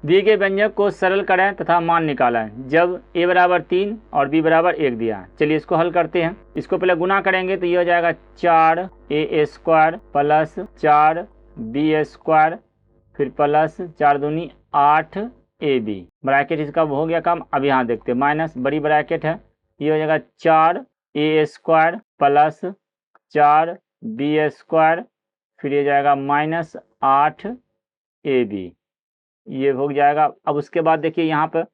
दिए गए व्यंजक को सरल करें तथा मान निकालें जब a बराबर 3 और b बराबर 1 दिया। चलिए इसको हल करते हैं। इसको पहले गुना करेंगे तो ये हो जाएगा 4a square plus 4b square, फिर प्लस 4 दूनी 8 ए बी, ब्रैकेट इसका हो गया काम। अब यहाँ देखते हैं माइनस बड़ी ब्रैकेट है, ये हो जाएगा 4a² प्लस 4b², फिर ये जाएगा माइनस 8ab, ये हो जाएगा। अब उसके बाद देखिए यहाँ पर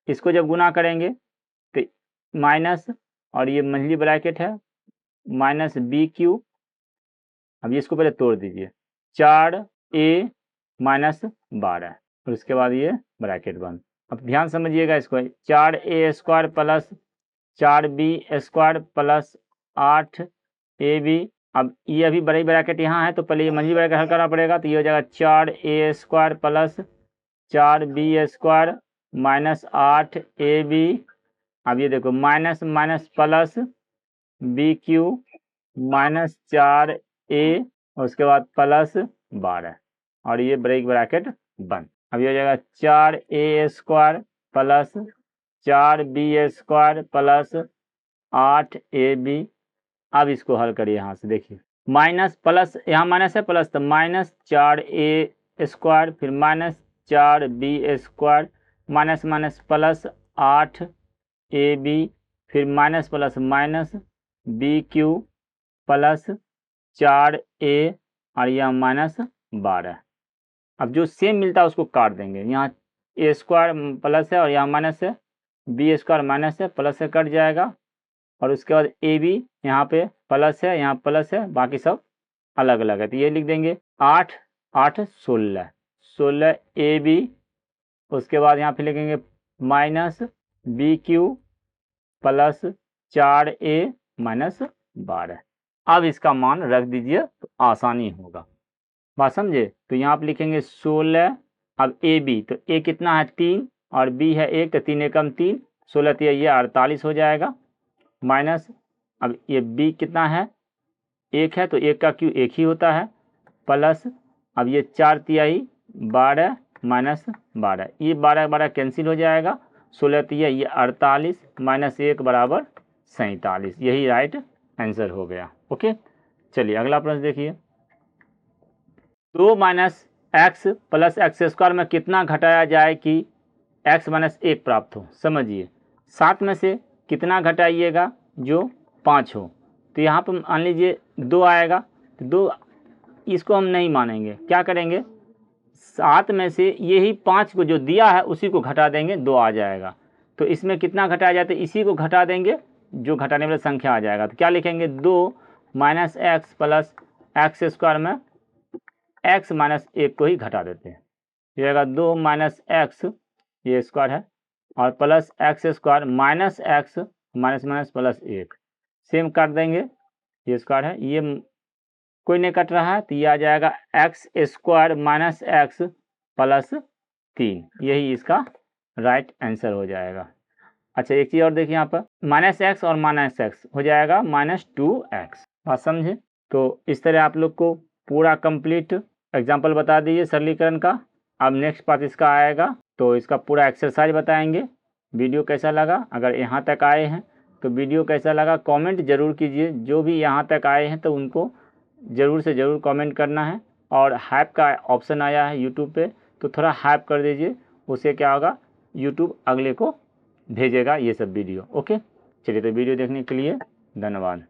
इसको जब गुना करेंगे तो माइनस, और ये मंझली ब्रैकेट है माइनस b³। अब इसको पहले तोड़ दीजिए, 4a माइनस 12, और उसके बाद ये ब्रैकेट बंद। अब ध्यान समझिएगा इसको, 4a² plus 4b² plus 8ab। अब ये अभी बड़ी ब्रैकेट यहाँ है तो पहले ये मंझली ब्रैकेट हल करना पड़ेगा, तो ये हो जाएगा 4a² plus 4b² minus 8ab। अब ये देखो minus minus plus b³ minus 4a, और उसके बाद प्लस 12, और ये ब्रैकेट बंद। अब ये हो जाएगा 4a² plus 4b² plus 8ab। अब इसको हल करिए यहाँ से, देखिए माइनस प्लस, यहाँ माइनस है प्लस, तो माइनस 4a² फिर minus 4b² minus minus plus 8ab, फिर minus plus minus b³ plus 4a, और यह माइनस 12। अब जो सेम मिलता है उसको काट देंगे, यहाँ a² प्लस है और यहाँ माइनस है, b² माइनस है, प्लस से कट जाएगा, और उसके बाद ab यहाँ पे प्लस है, यहाँ प्लस है, बाकी सब अलग अलग है, तो ये लिख देंगे 8 8 16 16ab। उसके बाद यहाँ पे लिखेंगे minus b³ plus 4a minus 12। अब इसका मान रख दीजिए तो आसानी होगा, बात समझे। तो यहाँ पे लिखेंगे 16, अब ab, तो a कितना है 3 और b है 1, तो 3 एकम 3, 16 तो ये 48 हो जाएगा, माइनस अब ये b कितना है 1 है, तो 1 का क्यू 1 ही होता है, प्लस अब ये 4 तिहाई 12 माइनस 12, ये 12 12 कैंसिल हो जाएगा, 16 तिहाई ये 48 माइनस 1 बराबर 47, यही राइट आंसर हो गया। ओके, चलिए अगला प्रश्न देखिए। 2 माइनस एक्स प्लस x² में कितना घटाया जाए कि x माइनस 1 प्राप्त हो। समझिए 7 में से कितना घटाइएगा जो 5 हो, तो यहाँ पर मान लीजिए 2 आएगा, तो 2 इसको हम नहीं मानेंगे, क्या करेंगे 7 में से यही 5 को जो दिया है उसी को घटा देंगे, 2 आ जाएगा। तो इसमें कितना घटाया जाता है, इसी को घटा देंगे, जो घटाने वाला संख्या आ जाएगा। तो क्या लिखेंगे 2 माइनस एक्स प्लस x² में x माइनस 1 को ही घटा देते हैं, ये आएगा 2 माइनस एक्स, ये स्क्वायर है, और plus x² minus x minus minus plus 1, same काट देंगे, ये स्क्वायर है, ये कोई नहीं कट रहा है, तो ये आ जाएगा x² माइनस एक्स प्लस 3, यही इसका राइट आंसर हो जाएगा। अच्छा एक चीज़ और देखिए, यहाँ पर माइनस एक्स और माइनस एक्स हो जाएगा माइनस 2x, बात समझे। तो इस तरह आप लोग को पूरा कंप्लीट एग्जाम्पल बता दीजिए सरलीकरण का। अब नेक्स्ट पार्ट इसका आएगा, तो इसका पूरा एक्सरसाइज बताएंगे। वीडियो कैसा लगा, अगर यहाँ तक आए हैं तो वीडियो कैसा लगा कमेंट ज़रूर कीजिए, जो भी यहाँ तक आए हैं तो उनको ज़रूर से ज़रूर कमेंट करना है। और हाइप का ऑप्शन आया है यूट्यूब पे, तो थोड़ा हाइप कर दीजिए, उससे क्या होगा यूट्यूब अगले को भेजेगा ये सब वीडियो। ओके, चलिए तो वीडियो देखने के लिए धन्यवाद।